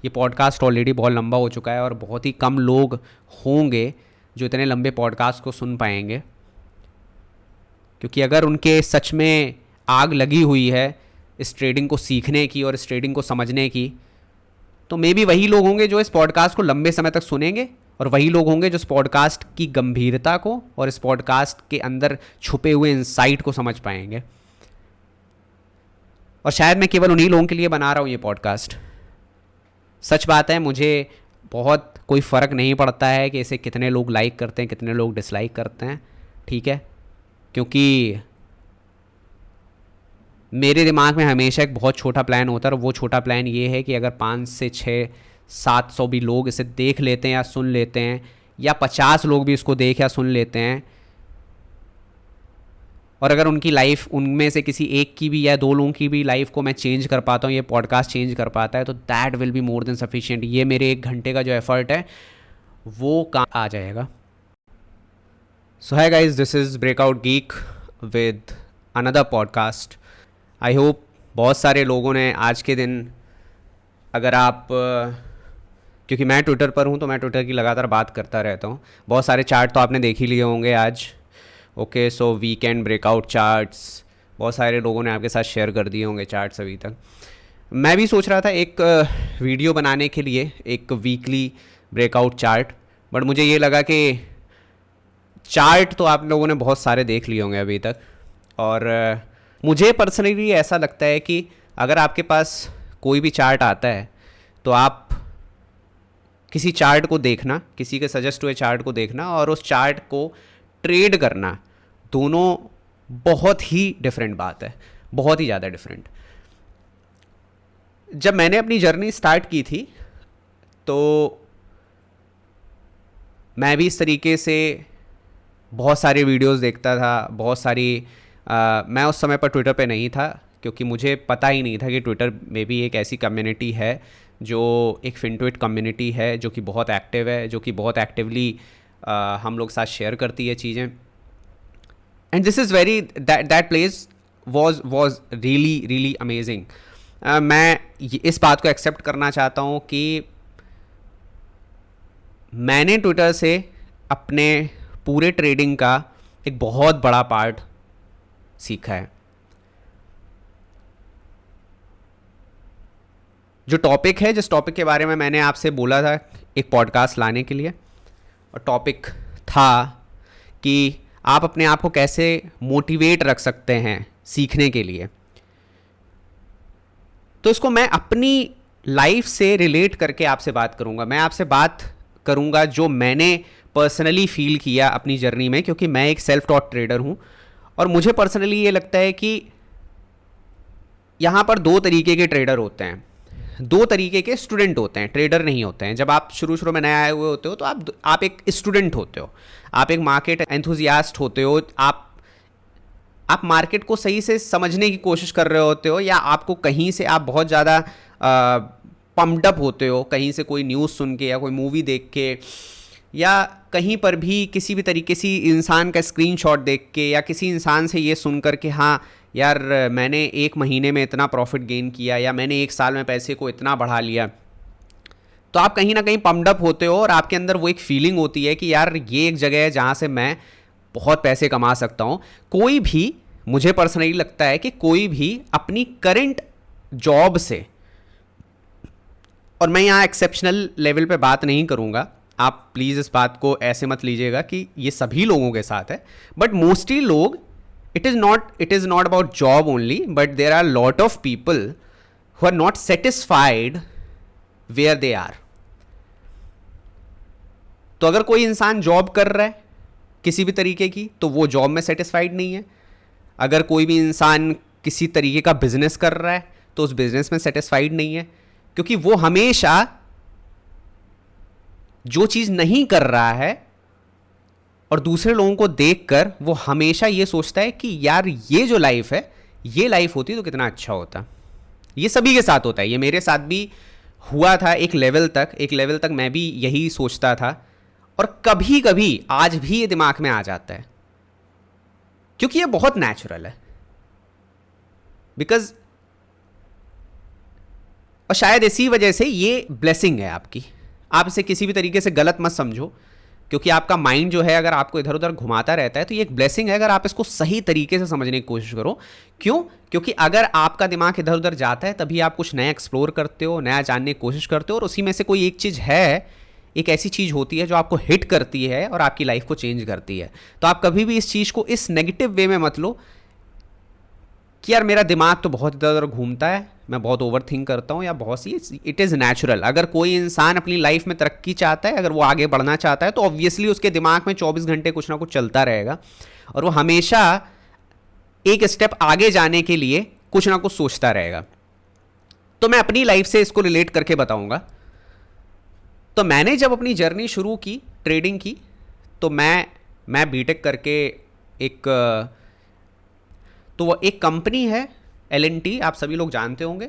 ये podcast already बहुत लंबा हो चुका है और बहुत ही कम लोग होंगे जो इतने लंबे पॉडकास्ट को सुन पाएंगे, क्योंकि अगर उनके सच में आग लगी हुई है इस ट्रेडिंग को सीखने की और इस ट्रेडिंग को समझने की, तो मे बी वही लोग होंगे जो इस पॉडकास्ट को लंबे समय तक सुनेंगे और वही लोग होंगे जो इस पॉडकास्ट की गंभीरता को और इस पॉडकास्ट के अंदर छुपे हुए इंसाइट को समझ पाएंगे। और शायद मैं केवल उन्हीं लोगों के लिए बना रहा हूँ ये पॉडकास्ट। सच बात है, मुझे बहुत कोई फ़र्क नहीं पड़ता है कि इसे कितने लोग लाइक करते हैं, कितने लोग डिसलाइक करते हैं, ठीक है, क्योंकि मेरे दिमाग में हमेशा एक बहुत छोटा प्लान होता है और वो छोटा प्लान ये है कि अगर 5 से 6 700 भी लोग इसे देख लेते हैं या सुन लेते हैं, या 50 लोग भी इसको देख या सुन लेते हैं, और अगर उनकी लाइफ, उनमें से किसी एक की भी या 2 लोगों की भी लाइफ को मैं चेंज कर पाता हूँ, ये पॉडकास्ट चेंज कर पाता है, तो that will be more than sufficient. ये मेरे 1 घंटे का जो एफर्ट है वो काम आ जाएगा। So hi guys, this is Breakout Geek with another podcast. I hope बहुत सारे लोगों ने आज के दिन, अगर आप, क्योंकि मैं ट्विटर पर हूँ तो मैं ट्विटर की लगातार बात करता रहता हूँ, बहुत सारे चार्ट तो आपने देख ही लिए होंगे आज। ओके, सो वीकेंड ब्रेकआउट चार्ट्स बहुत सारे लोगों ने आपके साथ शेयर कर दिए होंगे चार्ट्स अभी तक। मैं भी सोच रहा था एक वीडियो बनाने के लिए, एक वीकली ब्रेकआउट चार्ट, बट मुझे ये लगा कि चार्ट तो आप लोगों ने बहुत सारे देख लिए होंगे अभी तक, और मुझे पर्सनली ऐसा लगता है कि अगर आपके पास कोई भी चार्ट आता है तो आप किसी चार्ट को देखना, किसी के सजेस्ट हुए चार्ट को देखना और उस चार्ट को ट्रेड करना, दोनों बहुत ही डिफरेंट बात है, बहुत ही ज़्यादा डिफरेंट। जब मैंने अपनी जर्नी स्टार्ट की थी तो मैं भी इस तरीके से बहुत सारे वीडियोस देखता था, बहुत सारी मैं उस समय पर ट्विटर पे नहीं था, क्योंकि मुझे पता ही नहीं था कि ट्विटर में भी एक ऐसी कम्युनिटी है जो एक फिनट्विट कम्युनिटी है, जो कि बहुत एक्टिव है, जो कि बहुत एक्टिवली हम लोग साथ शेयर करती है चीज़ें। And this is very, that place was really amazing. मैं इस बात को एक्सेप्ट करना चाहता हूँ कि मैंने ट्विटर से अपने पूरे ट्रेडिंग का एक बहुत बड़ा पार्ट सीखा है। जो टॉपिक है, जिस टॉपिक के बारे में मैंने आपसे बोला था एक पॉडकास्ट लाने के लिए, और टॉपिक था कि आप अपने आप को कैसे मोटिवेट रख सकते हैं सीखने के लिए, तो इसको मैं अपनी लाइफ से रिलेट करके आपसे बात करूंगा। मैं आपसे बात करूंगा जो मैंने पर्सनली फील किया अपनी जर्नी में, क्योंकि मैं एक सेल्फ टॉट ट्रेडर हूं और मुझे पर्सनली ये लगता है कि यहाँ पर 2 तरीके के ट्रेडर होते हैं, 2 तरीके के स्टूडेंट होते हैं, ट्रेडर नहीं होते हैं। जब आप शुरू में नए आए हुए होते हो तो आप एक स्टूडेंट होते हो, आप एक मार्केट एंथुजियास्ट होते हो, आप मार्केट को सही से समझने की कोशिश कर रहे होते हो, या आपको कहीं से आप बहुत ज़्यादा पम्प्ड अप होते हो, कहीं से कोई न्यूज़ सुन के या कोई मूवी देख के, या कहीं पर भी किसी भी तरीके से इंसान का स्क्रीनशॉट देख के, या किसी इंसान से ये सुन कर के हाँ यार मैंने 1 महीने में इतना प्रॉफिट गेन किया, या मैंने 1 साल में पैसे को इतना बढ़ा लिया, तो आप कहीं ना कहीं पम्प्ड अप होते हो और आपके अंदर वो एक फीलिंग होती है कि यार ये एक जगह है जहाँ से मैं बहुत पैसे कमा सकता हूँ। कोई भी, मुझे पर्सनली लगता है कि कोई भी अपनी करंट जॉब से, और मैं यहाँ एक्सेप्शनल लेवल पे बात नहीं करूँगा, आप प्लीज़ इस बात को ऐसे मत लीजिएगा कि ये सभी लोगों के साथ है, बट मोस्टली लोग, it is not about job only, but there are lot of people who are not satisfied where they are. तो अगर कोई इंसान जॉब कर रहा है किसी भी तरीके की, तो वो जॉब में सेटिस्फाइड नहीं है। अगर कोई भी इंसान किसी तरीके का बिजनेस कर रहा है तो उस बिजनेस में सेटिस्फाइड नहीं है, क्योंकि वो हमेशा जो चीज़ नहीं कर रहा है और दूसरे लोगों को देखकर वो हमेशा ये सोचता है कि यार ये जो लाइफ है, ये लाइफ होती तो कितना अच्छा होता। ये सभी के साथ होता है, ये मेरे साथ भी हुआ था एक लेवल तक मैं भी यही सोचता था, और कभी कभी आज भी ये दिमाग में आ जाता है, क्योंकि ये बहुत नेचुरल है। बिकॉज और शायद इसी वजह से ये ब्लेसिंग है आपकी। आप इसे किसी भी तरीके से गलत मत समझो, क्योंकि आपका माइंड जो है अगर आपको इधर उधर घुमाता रहता है तो ये एक ब्लेसिंग है अगर आप इसको सही तरीके से समझने की कोशिश करो। क्यों? क्योंकि अगर आपका दिमाग इधर उधर जाता है तभी आप कुछ नया एक्सप्लोर करते हो, नया जानने की कोशिश करते हो, और उसी में से कोई एक चीज़ है, एक ऐसी चीज़ होती है जो आपको हिट करती है और आपकी लाइफ को चेंज करती है। तो आप कभी भी इस चीज़ को इस नेगेटिव वे में मत लो कि यार मेरा दिमाग तो बहुत इधर उधर घूमता है, मैं बहुत ओवर थिंक करता हूँ या बहुत सी। It is natural. अगर कोई इंसान अपनी लाइफ में तरक्की चाहता है, अगर वो आगे बढ़ना चाहता है, तो ऑब्वियसली उसके दिमाग में 24 घंटे कुछ ना कुछ चलता रहेगा और वो हमेशा एक स्टेप आगे जाने के लिए कुछ ना कुछ सोचता रहेगा। तो मैं अपनी लाइफ से इसको रिलेट करके बताऊंगा। तो मैंने जब अपनी जर्नी शुरू की ट्रेडिंग की, तो मैं बीटेक करके तो वो एक कंपनी है L&T, आप सभी लोग जानते होंगे।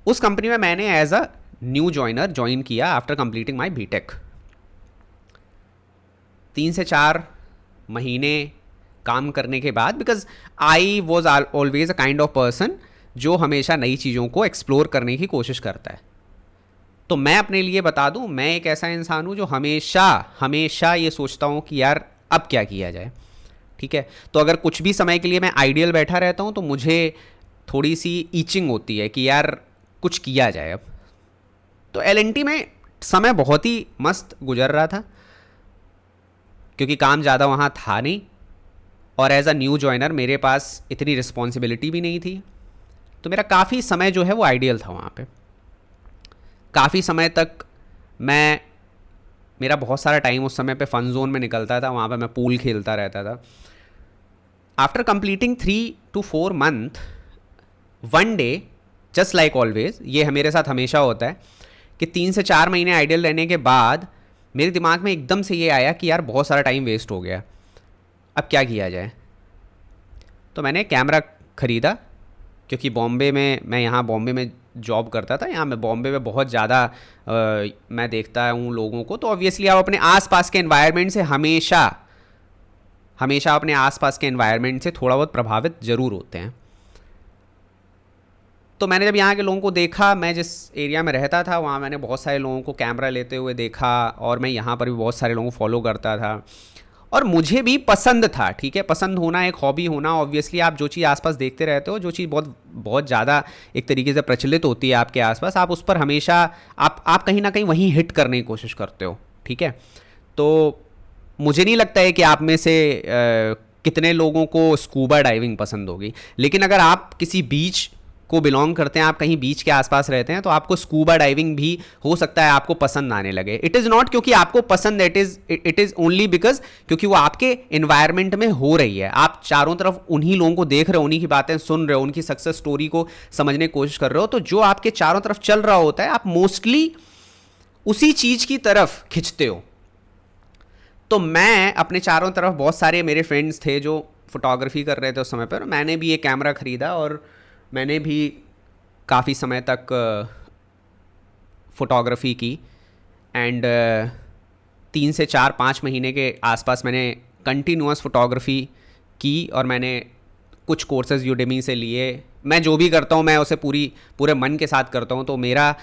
उस कंपनी में मैंने as a new joiner join किया आफ्टर कंप्लीटिंग माय बीटेक। 3 से 4 महीने काम करने के बाद, because I was always a kind of person जो हमेशा नई चीज़ों को एक्सप्लोर करने की कोशिश करता है। तो मैं अपने लिए बता दूं, मैं एक ऐसा इंसान हूं जो हमेशा ये सोचता हूं कि यार अब क्या किया जाए। ठीक है, तो अगर कुछ भी समय के लिए मैं आइडियल बैठा रहता हूं तो मुझे थोड़ी सी ईचिंग होती है कि यार कुछ किया जाए अब। तो L&T में समय बहुत ही मस्त गुजर रहा था क्योंकि काम ज़्यादा वहाँ था नहीं, और एज अ न्यू जॉइनर मेरे पास इतनी रिस्पॉन्सिबिलिटी भी नहीं थी। तो मेरा काफ़ी समय जो है वो आइडियल था वहाँ पे। काफ़ी समय तक मेरा बहुत सारा टाइम उस समय पे फन जोन में निकलता था, वहाँ पे मैं पूल खेलता रहता था। After completing 3 to 4 month, one day, just like always, ये मेरे साथ हमेशा होता है कि 3 से 4 महीने आइडियल रहने के बाद मेरे दिमाग में एकदम से ये आया कि यार बहुत सारा टाइम वेस्ट हो गया, अब क्या किया जाए। तो मैंने कैमरा ख़रीदा, क्योंकि मैं यहाँ बॉम्बे में जॉब करता था। यहाँ मैं बॉम्बे में बहुत ज़्यादा मैं देखता हूँ लोगों को, तो ऑब्वियसली आप अपने आसपास के एनवायरनमेंट से हमेशा अपने आसपास के एनवायरनमेंट से थोड़ा बहुत प्रभावित ज़रूर होते हैं। तो मैंने जब यहाँ के लोगों को देखा, मैं जिस एरिया में रहता था वहाँ मैंने बहुत सारे लोगों को कैमरा लेते हुए देखा, और मैं यहाँ पर भी बहुत सारे लोगों को फॉलो करता था और मुझे भी पसंद था। ठीक है, पसंद होना, एक हॉबी होना, ऑब्वियसली आप जो चीज़ आसपास देखते रहते हो, जो चीज़ बहुत बहुत ज़्यादा एक तरीके से प्रचलित होती है आपके आसपास, आप उस पर हमेशा आप कहीं ना कहीं वहीं हिट करने की कोशिश करते हो। ठीक है, तो मुझे नहीं लगता है कि आप में से कितने लोगों को स्कूबा डाइविंग पसंद होगी, लेकिन अगर आप किसी बीच को बिलोंग करते हैं, आप कहीं बीच के आसपास रहते हैं, तो आपको स्कूबा डाइविंग भी हो सकता है आपको पसंद आने लगे। इट इज़ नॉट क्योंकि आपको पसंद, इट इज़ ओनली बिकॉज क्योंकि वो आपके इन्वायरमेंट में हो रही है। आप चारों तरफ उन्हीं लोगों को देख रहे हो, उन्हीं की बातें सुन रहे हो, उनकी सक्सेस स्टोरी को समझने की कोशिश कर रहे हो। तो जो आपके चारों तरफ चल रहा होता है, आप मोस्टली उसी चीज़ की तरफ खिंचते हो। तो मैं अपने चारों तरफ, बहुत सारे मेरे फ्रेंड्स थे जो फोटोग्राफी कर रहे थे उस समय पर, मैंने भी एक कैमरा ख़रीदा और मैंने भी काफ़ी समय तक फ़ोटोग्राफी की। एंड 3 से 4-5 महीने के आसपास मैंने कंटिन्यूअस फ़ोटोग्राफी की, और मैंने कुछ कोर्सेज़ यूडेमी से लिए। मैं जो भी करता हूँ मैं उसे पूरे मन के साथ करता हूँ। तो मेरा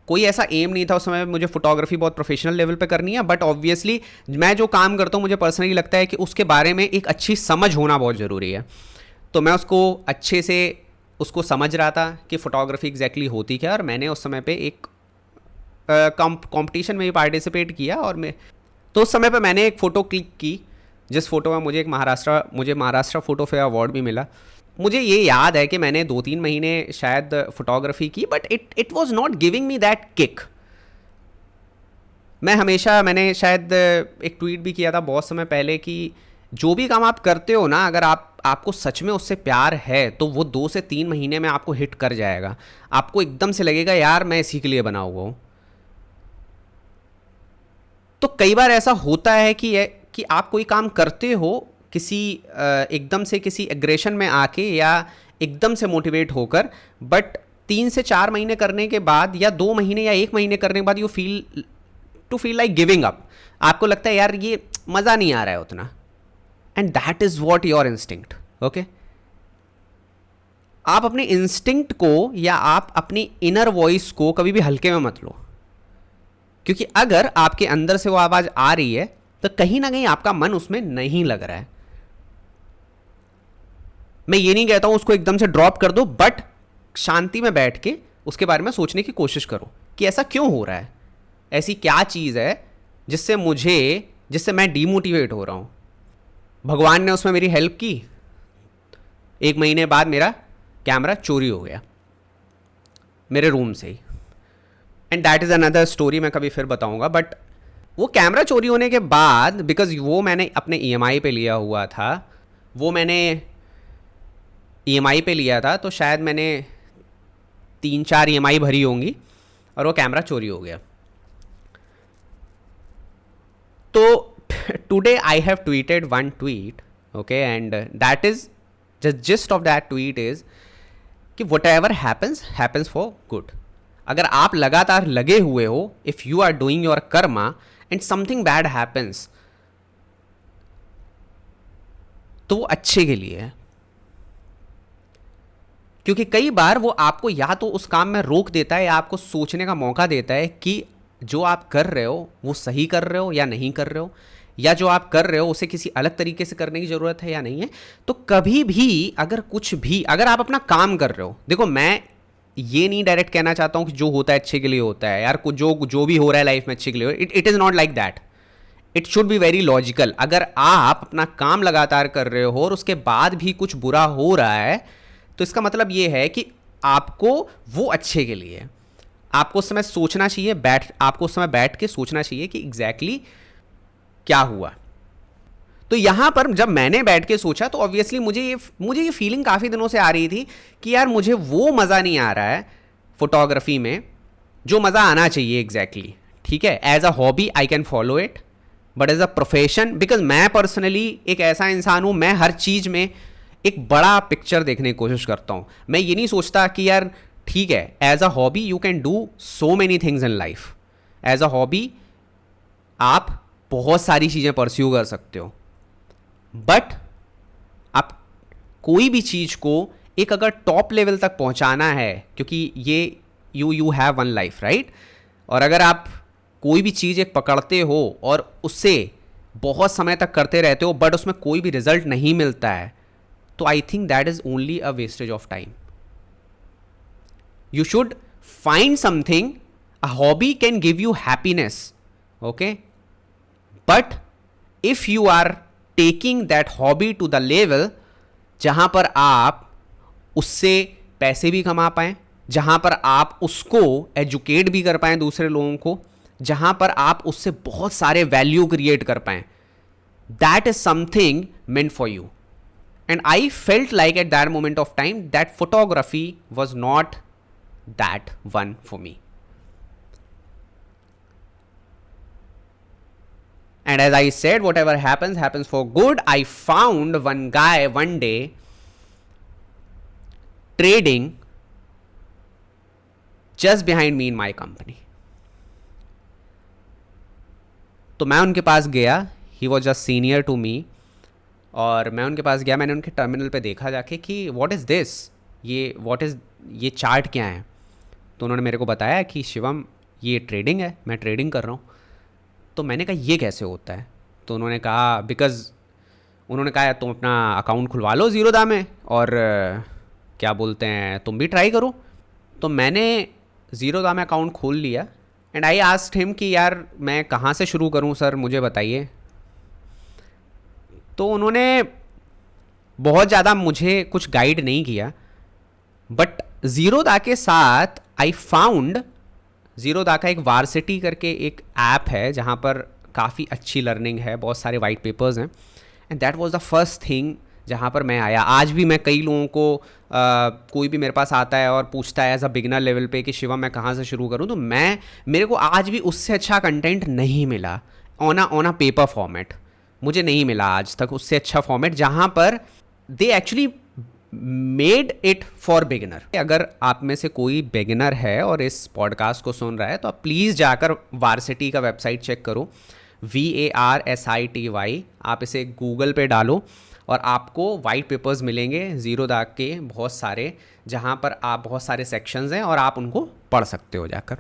कोई ऐसा एम नहीं था उस समय मुझे फ़ोटोग्राफी बहुत प्रोफेशनल लेवल पे करनी है, बट ऑब्वियसली मैं जो काम करता हूँ मुझे पर्सनली लगता है कि उसके बारे में एक अच्छी समझ होना बहुत ज़रूरी है। तो मैं उसको अच्छे से समझ रहा था कि फ़ोटोग्राफी एग्जैक्टली होती क्या। और मैंने उस समय पे एक कंपटीशन में भी पार्टिसिपेट किया, और तो उस समय पे मैंने एक फ़ोटो क्लिक की जिस फ़ोटो में मुझे महाराष्ट्र फ़ोटो फेयर अवार्ड भी मिला। मुझे ये याद है कि मैंने 2-3 महीने शायद फ़ोटोग्राफी की, but it was not giving me that kick. मैंने शायद एक ट्वीट भी किया था बहुत समय पहले कि जो भी काम आप करते हो ना, अगर आपको सच में उससे प्यार है तो वो 2 से 3 महीने में आपको हिट कर जाएगा। आपको एकदम से लगेगा यार मैं इसी के लिए बना हुआ हूँ। तो कई बार ऐसा होता है कि आप कोई काम करते हो एकदम से किसी एग्रेशन में आके या एकदम से मोटिवेट होकर, बट 3 से 4 महीने करने के बाद या 2 महीने या 1 महीने करने के बाद you feel like giving up. आपको लगता है यार ये मज़ा नहीं आ रहा है उतना, and that is what your instinct. Okay, आप अपने इंस्टिंक्ट को या आप अपनी इनर वॉइस को कभी भी हल्के में मत लो, क्योंकि अगर आपके अंदर से वो आवाज़ आ रही है तो कहीं ना कहीं आपका मन उसमें नहीं लग रहा है। मैं ये नहीं कहता हूं उसको एकदम से ड्रॉप कर दो, बट शांति में बैठ के उसके बारे में सोचने की कोशिश करो कि ऐसा क्यों हो रहा है, ऐसी क्या चीज़ है जिससे मैं डीमोटिवेट हो रहा हूं। भगवान ने उसमें मेरी हेल्प की, 1 महीने बाद मेरा कैमरा चोरी हो गया मेरे रूम से ही, and that is another story, मैं कभी फिर बताऊंगा। बट वो कैमरा चोरी होने के बाद, बिकॉज वो मैंने अपने ईएमआई पे लिया हुआ था, तो शायद मैंने 3-4 ईएमआई भरी होंगी और वो कैमरा चोरी हो गया। तो today I have tweeted one tweet, okay, and that is the gist of that tweet is कि whatever happens for good. अगर आप लगातार लगे हुए हो, if you are doing your karma and something bad happens, तो वो अच्छे के लिए है। क्योंकि कई बार वो आपको या तो उस काम में रोक देता है या आपको सोचने का मौका देता है कि जो आप कर रहे हो वो सही कर रहे हो या नहीं कर रहे हो, या जो आप कर रहे हो उसे किसी अलग तरीके से करने की ज़रूरत है या नहीं है। तो कभी भी अगर आप अपना काम कर रहे हो, देखो मैं ये नहीं डायरेक्ट कहना चाहता हूँ कि जो होता है अच्छे के लिए होता है यार, जो भी हो रहा है लाइफ में अच्छे के लिए, it is not like that. It should be very logical. अगर आप अपना काम लगातार कर रहे हो और उसके बाद भी कुछ बुरा हो रहा है, तो इसका मतलब ये है कि आपको वो अच्छे के लिए है। आपको उस समय सोचना चाहिए, आपको उस समय बैठ के सोचना चाहिए कि एग्जैक्टली क्या हुआ। तो यहाँ पर जब मैंने बैठ के सोचा तो ऑब्वियसली मुझे ये फीलिंग काफ़ी दिनों से आ रही थी कि यार मुझे वो मज़ा नहीं आ रहा है फोटोग्राफी में जो मज़ा आना चाहिए एग्जैक्टली। ठीक है, as a hobby I can follow it, but as a profession, because मैं पर्सनली एक ऐसा इंसान हूँ, मैं हर चीज़ में एक बड़ा पिक्चर देखने की कोशिश करता हूँ। मैं ये नहीं सोचता कि यार ठीक है, as a hobby you can do so many things in life. As a hobby आप बहुत सारी चीज़ें परस्यू कर सकते हो, बट आप कोई भी चीज़ को एक अगर टॉप लेवल तक पहुंचाना है, क्योंकि ये you have one life, right. और अगर आप कोई भी चीज़ एक पकड़ते हो और उससे बहुत समय तक करते रहते हो बट उसमें कोई भी रिजल्ट नहीं मिलता है, तो I think that is only a wastage of time. You should find something, a hobby can give you happiness, okay, but if you are taking that hobby to the level जहां पर आप उससे पैसे भी कमा पाएं, जहां पर आप उसको एजुकेट भी कर पाएं दूसरे लोगों को, जहां पर आप उससे बहुत सारे वैल्यू क्रिएट कर पाएं, that is something meant for you. And I felt like eight that moment of time that photography was not that one for me. And as I said, whatever happens for good. I found one guy one day trading just behind me in my company. तो मैं उनके पास गया, he was just senior to me, और मैं उनके पास गया, मैंने उनके टर्मिनल पे देखा जाके कि what is this, ये चार्ट क्या है। तो उन्होंने मेरे को बताया कि शिवम ये ट्रेडिंग है, मैं ट्रेडिंग कर रहा हूँ। तो मैंने कहा ये कैसे होता है। तो उन्होंने कहा तुम अपना अकाउंट खुलवा लो ज़ीरोधा में और क्या बोलते हैं तुम भी ट्राई करो। तो मैंने ज़ीरोधा में अकाउंट खोल लिया एंड आई आस्क्ड हिम कि यार मैं कहाँ से शुरू करूँ सर, मुझे बताइए। तो उन्होंने बहुत ज़्यादा मुझे कुछ गाइड नहीं किया, बट ज़ीरोधा के साथ आई फाउंड, ज़ीरोधा का एक वार्सिटी करके एक ऐप है जहाँ पर काफ़ी अच्छी लर्निंग है, बहुत सारे वाइट पेपर्स हैं, and that was the first thing जहाँ पर मैं आया। आज भी मैं कई लोगों को कोई भी मेरे पास आता है और पूछता है एज अ बिगिनर लेवल पे कि शिवम मैं कहाँ से शुरू करूँ, तो मेरे को आज भी उससे अच्छा कंटेंट नहीं मिला ऑन अ पेपर फॉर्मेट। मुझे नहीं मिला आज तक उससे अच्छा फॉर्मेट जहाँ पर they actually made it for beginner. अगर आप में से कोई बिगिनर है और इस पॉडकास्ट को सुन रहा है तो आप प्लीज़ जाकर वार्सिटी का वेबसाइट चेक करो, VARSITY। आप इसे गूगल पे डालो और आपको वाइट पेपर्स मिलेंगे ज़ीरो दाग के बहुत सारे, जहाँ पर आप बहुत सारे सेक्शंस हैं और आप उनको पढ़ सकते हो जाकर।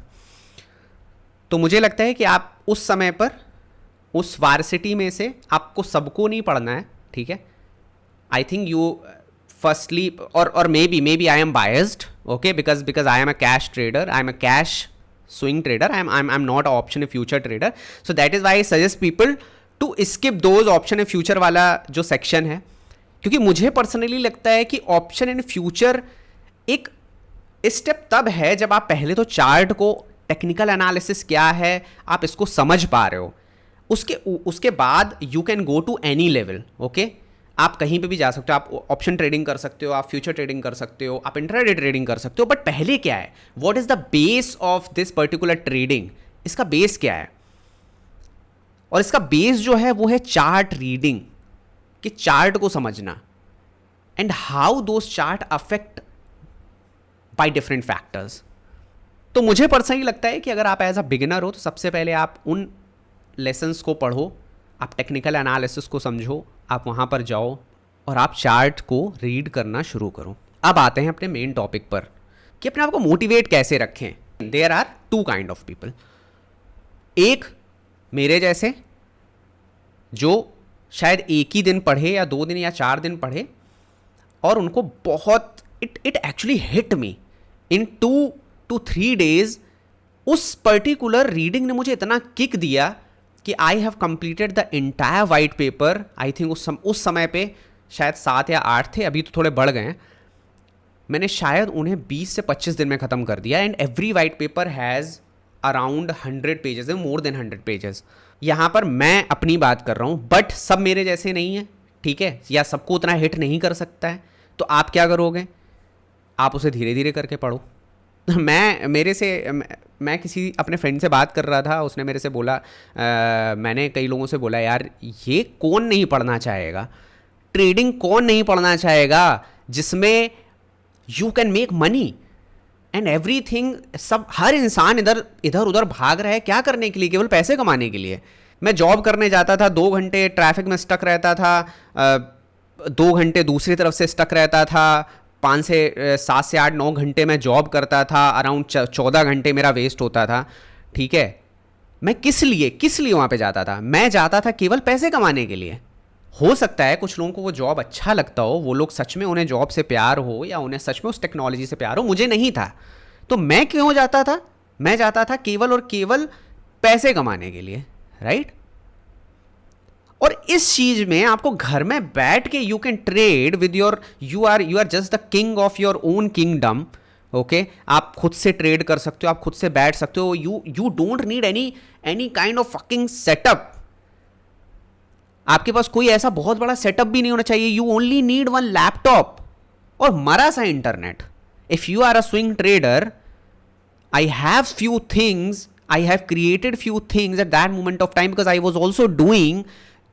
तो मुझे लगता है कि आप उस समय पर उस वार्सिटी में से आपको सबको नहीं पढ़ना है, ठीक है। आई थिंक यू फर्स्टली और maybe I am biased, okay, because I am a cash trader, I am a cash swing trader, I'm not a option a future trader, so that is why I suggest people to skip those option a future वाला जो section है, क्योंकि मुझे personally लगता है कि option in future एक step तब है जब आप पहले तो चार्ट को, टेक्निकल एनालिसिस क्या है आप इसको समझ पा रहे हो, उसके बाद you can go to any level, okay. आप कहीं पे भी जा सकते हो, आप ऑप्शन ट्रेडिंग कर सकते हो, आप फ्यूचर ट्रेडिंग कर सकते हो, आप इंट्राडे ट्रेडिंग कर सकते हो, बट पहले क्या है, what is the base of this particular trading, इसका बेस क्या है, और इसका बेस जो है वो है चार्ट रीडिंग, कि चार्ट को समझना and how those chart affect by different factors. तो मुझे पर्सनली लगता है कि अगर आप एज अ बिगिनर हो तो सबसे पहले आप उन लेसन्स को पढ़ो, आप टेक्निकल एनालिसिस को समझो, आप वहाँ पर जाओ और आप चार्ट को रीड करना शुरू करो। अब आते हैं अपने मेन टॉपिक पर कि अपने आप को मोटिवेट कैसे रखें। There are two kind of people, एक मेरे जैसे जो शायद एक ही दिन पढ़े या 2 दिन या 4 दिन पढ़े और उनको बहुत it actually hit me in 2 to 3 days, उस पर्टिकुलर रीडिंग ने मुझे इतना किक दिया कि I have completed the entire white paper. I think उस समय पे शायद 7 या 8 थे, अभी तो थोड़े बढ़ गए हैं। मैंने शायद उन्हें 20 से 25 दिन में ख़त्म कर दिया and every white paper has around 100 pages, more than 100 pages. यहाँ पर मैं अपनी बात कर रहा हूँ, बट सब मेरे जैसे नहीं है, ठीक है, या सबको उतना हिट नहीं कर सकता है। तो आप क्या करोगे, आप उसे धीरे धीरे करके पढ़ो। मैं किसी अपने फ्रेंड से बात कर रहा था, उसने मेरे से बोला, मैंने कई लोगों से बोला यार ये कौन नहीं पढ़ना चाहेगा, ट्रेडिंग कौन नहीं पढ़ना चाहेगा जिसमें you can make money and everything. सब हर इंसान इधर उधर भाग रहा है, क्या करने के लिए, केवल पैसे कमाने के लिए। मैं जॉब करने जाता था, 2 घंटे ट्रैफिक में स्टक रहता था, 2 घंटे दूसरी तरफ से स्टक रहता था, 7 से 8 9 घंटे मैं जॉब करता था, अराउंड 14 घंटे मेरा वेस्ट होता था, ठीक है। मैं किस लिए वहाँ पे जाता था, मैं जाता था केवल पैसे कमाने के लिए। हो सकता है कुछ लोगों को वो जॉब अच्छा लगता हो, वो लोग सच में उन्हें जॉब से प्यार हो या उन्हें सच में उस टेक्नोलॉजी से प्यार हो, मुझे नहीं था। तो मैं क्यों जाता था, मैं जाता था केवल और केवल पैसे कमाने के लिए, राइट। और इस चीज में आपको घर में बैठ के you can trade with your, you are just the king of your own kingdom, okay. आप खुद से ट्रेड कर सकते हो, आप खुद से बैठ सकते हो, you don't need any kind of fucking setup. आपके पास कोई ऐसा बहुत बड़ा सेटअप भी नहीं होना चाहिए, यू ओनली नीड 1 लैपटॉप और मरा सा internet. If you are a swing trader, I have few things, I have created few things at that moment of time because I was also doing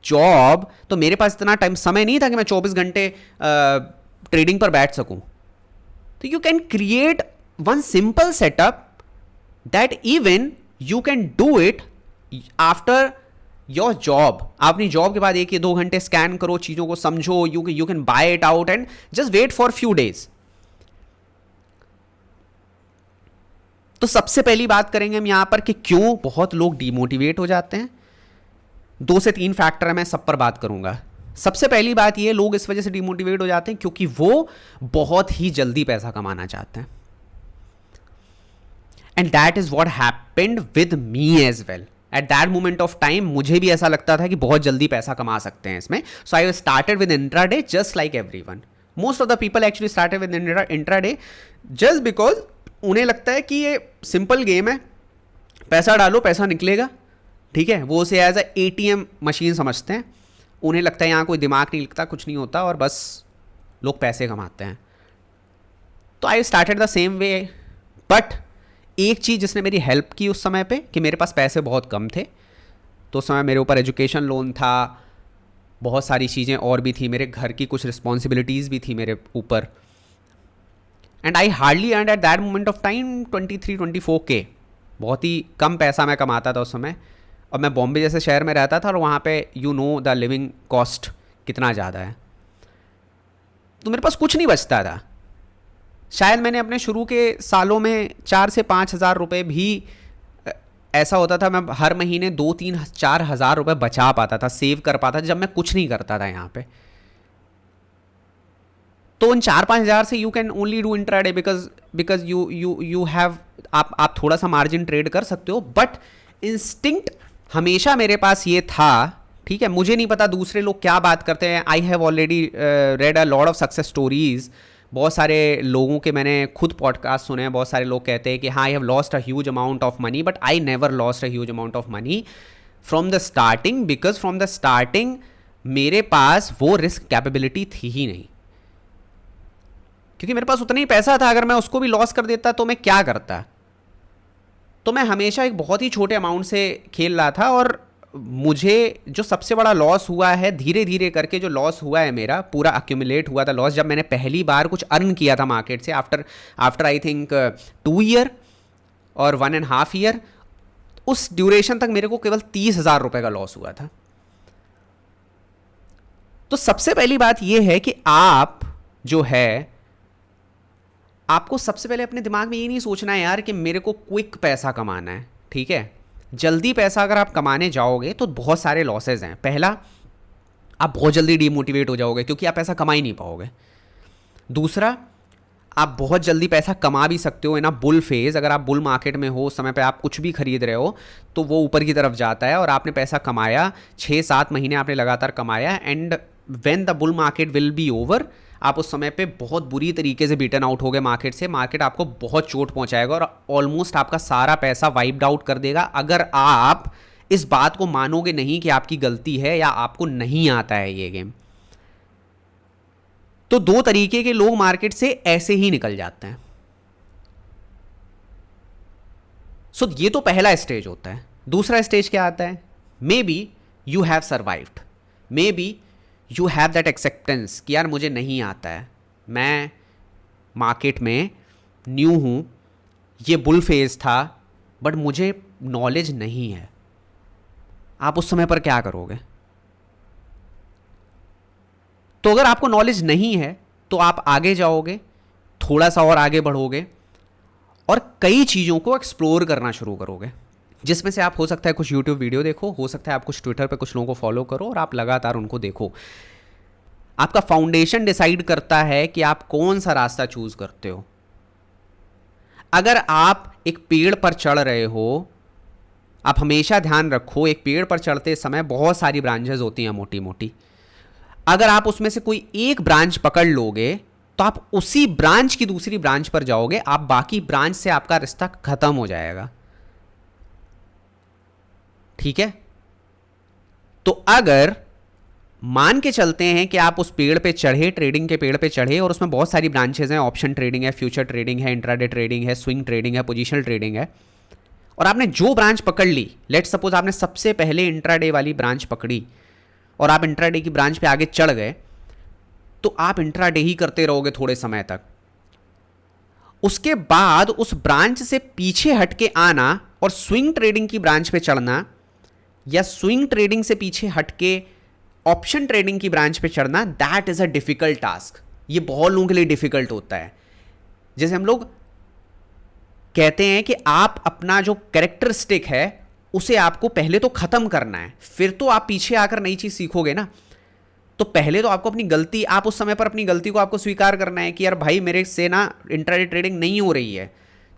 job. तो मेरे पास इतना time समय नहीं था कि मैं 24 घंटे ट्रेडिंग पर बैठ सकूं। तो you can create 1 simple setup that even you can do it after your job. आप अपनी जॉब के बाद 1 या 2 घंटे स्कैन करो, चीजों को समझो, you can buy it out and just wait for few days. तो सबसे पहली बात करेंगे हम यहां पर कि क्यों बहुत लोग डिमोटिवेट हो जाते हैं। 2 से 3 फैक्टर है, मैं सब पर बात करूंगा। सबसे पहली बात ये, लोग इस वजह से डिमोटिवेट हो जाते हैं क्योंकि वो बहुत ही जल्दी पैसा कमाना चाहते हैं। And that is what happened with me as well. At that moment of time मुझे भी ऐसा लगता था कि बहुत जल्दी पैसा कमा सकते हैं इसमें। So I started with intraday just like everyone. Most of the people actually started with intraday just because उन्हें लगता है कि ये सिंपल गेम है, पैसा डालो पैसा निकलेगा, ठीक है। वो उसे एज अ ATM मशीन समझते हैं। उन्हें लगता है यहाँ कोई दिमाग नहीं लगता, कुछ नहीं होता और बस लोग पैसे कमाते हैं। तो I started the same way. But एक चीज़ जिसने मेरी हेल्प की उस समय पे कि मेरे पास पैसे बहुत कम थे, तो उस समय मेरे ऊपर एजुकेशन लोन था, बहुत सारी चीज़ें और भी थी, मेरे घर की कुछ रिस्पॉन्सिबिलिटीज़ भी थी मेरे ऊपर। And I hardly earned eight that moment of time 23-24K। बहुत ही कम पैसा मैं कमाता था उस समय। और मैं बॉम्बे जैसे शहर में रहता था और वहाँ पे you know the living cost कितना ज़्यादा है। तो मेरे पास कुछ नहीं बचता था। शायद मैंने अपने शुरू के सालों में 4 से 5 हज़ार रुपये भी ऐसा होता था, मैं हर महीने 2, 3, 4 हज़ार रुपये बचा पाता था, सेव कर पाता था, जब मैं कुछ नहीं करता था यहाँ पे। तो उन 4-5 हज़ार से you can only do intraday because you have, आप थोड़ा सा मार्जिन ट्रेड कर सकते हो, बट इंस्टिंक्ट हमेशा मेरे पास ये था। ठीक है, मुझे नहीं पता दूसरे लोग क्या बात करते हैं। I have already red a lot of success stories. बहुत सारे लोगों के मैंने खुद पॉडकास्ट सुने हैं। बहुत सारे लोग कहते हैं कि हाँ, I have lost a huge amount of money, but I never lost a huge amount of money from the starting, because from the starting मेरे पास वो रिस्क कैपेबिलिटी थी ही नहीं, क्योंकि मेरे पास उतना ही पैसा था। अगर मैं उसको भी लॉस कर देता तो मैं क्या करता। तो मैं हमेशा एक बहुत ही छोटे अमाउंट से खेल रहा था, और मुझे जो सबसे बड़ा लॉस हुआ है, धीरे धीरे करके जो लॉस हुआ है मेरा, पूरा अक्यूमुलेट हुआ था लॉस, जब मैंने पहली बार कुछ अर्न किया था मार्केट से, आफ्टर आई थिंक 2 ईयर और 1.5 ईयर, उस ड्यूरेशन तक मेरे को केवल 30,000 रुपये का लॉस हुआ था। तो सबसे पहली बात यह है कि आप जो है, आपको सबसे पहले अपने दिमाग में ये नहीं सोचना है यार कि मेरे को क्विक पैसा कमाना है। ठीक है, जल्दी पैसा अगर आप कमाने जाओगे तो बहुत सारे लॉसेज हैं। पहला, आप बहुत जल्दी डीमोटिवेट हो जाओगे क्योंकि आप पैसा कमा ही नहीं पाओगे। दूसरा, आप बहुत जल्दी पैसा कमा भी सकते हो इन अ बुल फेज। अगर आप बुल मार्केट में हो, उस समय पे आप कुछ भी खरीद रहे हो तो वो ऊपर की तरफ जाता है और आपने पैसा कमाया, 6-7 महीने आपने लगातार कमाया, and when the bull market will be over, आप उस समय पे बहुत बुरी तरीके से बीटन आउट हो गए मार्केट से। मार्केट आपको बहुत चोट पहुंचाएगा और ऑलमोस्ट आपका सारा पैसा वाइप्ड आउट कर देगा, अगर आप इस बात को मानोगे नहीं कि आपकी गलती है या आपको नहीं आता है ये गेम। तो 2 तरीके के लोग मार्केट से ऐसे ही निकल जाते हैं। सो ये तो पहला स्टेज होता है। दूसरा स्टेज क्या आता है? May be you have survived, may be you have that acceptance कि यार मुझे नहीं आता है, मैं मार्केट में न्यू हूं, ये बुल फेज था, बट मुझे नॉलेज नहीं है। आप उस समय पर क्या करोगे? तो अगर आपको नॉलेज नहीं है तो आप आगे जाओगे, थोड़ा सा और आगे बढ़ोगे और कई चीज़ों को एक्सप्लोर करना शुरू करोगे, जिसमें से आप हो सकता है कुछ यूट्यूब वीडियो देखो, हो सकता है आप कुछ ट्विटर पे कुछ लोगों को फॉलो करो और आप लगातार उनको देखो। आपका फाउंडेशन डिसाइड करता है कि आप कौन सा रास्ता चूज करते हो। अगर आप एक पेड़ पर चढ़ रहे हो, आप हमेशा ध्यान रखो, एक पेड़ पर चढ़ते समय बहुत सारी ब्रांचेस होती हैं मोटी मोटी। अगर आप उसमें से कोई एक ब्रांच पकड़ लोगे तो आप उसी ब्रांच की दूसरी ब्रांच पर जाओगे, आप बाकी ब्रांच से आपका रिश्ता खत्म हो जाएगा। ठीक है, तो अगर मान के चलते हैं कि आप उस पेड़ पे चढ़े, ट्रेडिंग के पेड़ पे चढ़े, और उसमें बहुत सारी ब्रांचेस हैं, ऑप्शन ट्रेडिंग है, फ्यूचर ट्रेडिंग है, इंट्राडे ट्रेडिंग है, स्विंग ट्रेडिंग है, पोजीशनल ट्रेडिंग है, और आपने जो ब्रांच पकड़ ली, लेट्स सपोज आपने सबसे पहले इंट्राडे वाली ब्रांच पकड़ी और आप इंट्राडे की ब्रांच पे आगे चढ़ गए, तो आप इंट्राडे ही करते रहोगे थोड़े समय तक। उसके बाद उस ब्रांच से पीछे हटके आना और स्विंग ट्रेडिंग की ब्रांच पे चढ़ना, या स्विंग ट्रेडिंग से पीछे हटके ऑप्शन ट्रेडिंग की ब्रांच पे चढ़ना, that is a difficult task. ये बहुत लोगों के लिए डिफिकल्ट होता है। जैसे हम लोग कहते हैं कि आप अपना जो कैरेक्टरिस्टिक है उसे आपको पहले तो खत्म करना है, फिर तो आप पीछे आकर नई चीज सीखोगे ना। तो पहले तो आपको अपनी गलती, आप उस समय पर अपनी गलती को आपको स्वीकार करना है कि यार भाई मेरे से ना इंट्राडे ट्रेडिंग नहीं हो रही है,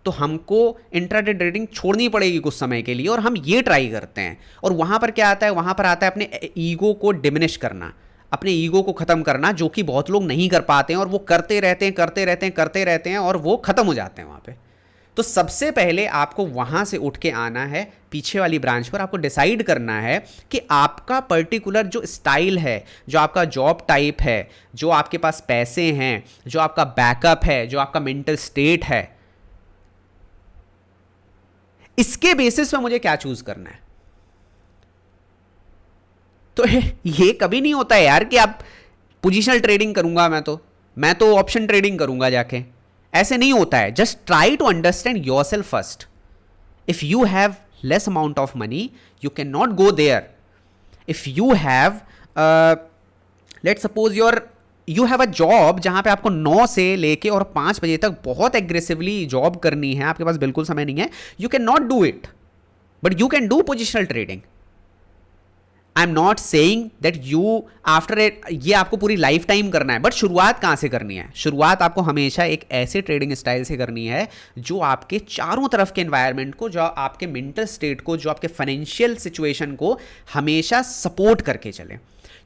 तो हमको इंट्राडे ट्रेडिंग छोड़नी पड़ेगी कुछ समय के लिए, और हम ये ट्राई करते हैं। और वहाँ पर क्या आता है? वहाँ पर आता है अपने ईगो को डिमिनिश करना, अपने ईगो को ख़त्म करना, जो कि बहुत लोग नहीं कर पाते हैं, और वो करते रहते हैं और वो ख़त्म हो जाते हैं वहाँ पे। तो सबसे पहले आपको वहाँ से उठ के आना है, पीछे वाली ब्रांच पर आपको डिसाइड करना है कि आपका पर्टिकुलर जो स्टाइल है, जो आपका जॉब टाइप है, जो आपके पास पैसे हैं, जो आपका बैकअप है, जो आपका मेंटल स्टेट है, इसके बेसिस पे मुझे क्या चूज करना है। तो ये कभी नहीं होता है यार कि आप पोजीशनल ट्रेडिंग करूंगा, मैं तो ऑप्शन ट्रेडिंग करूंगा जाके, ऐसे नहीं होता है। Just try to understand yourself first. If you have less amount of money, you can not go there. If you have let's suppose your you have a job जहां पे आपको 9 से लेके और 5 बजे तक बहुत एग्रेसिवली जॉब करनी है, आपके पास बिल्कुल समय नहीं है, you can not do it, but you can do positional trading. I am not saying that you after it ये आपको पूरी लाइफ टाइम करना है, बट शुरुआत कहां से करनी है? शुरुआत आपको हमेशा एक ऐसे ट्रेडिंग स्टाइल से करनी है जो आपके चारों तरफ के एनवायरनमेंट को, जो आपके मेंटल स्टेट को, जो आपके फाइनेंशियल सिचुएशन को हमेशा सपोर्ट करके चले,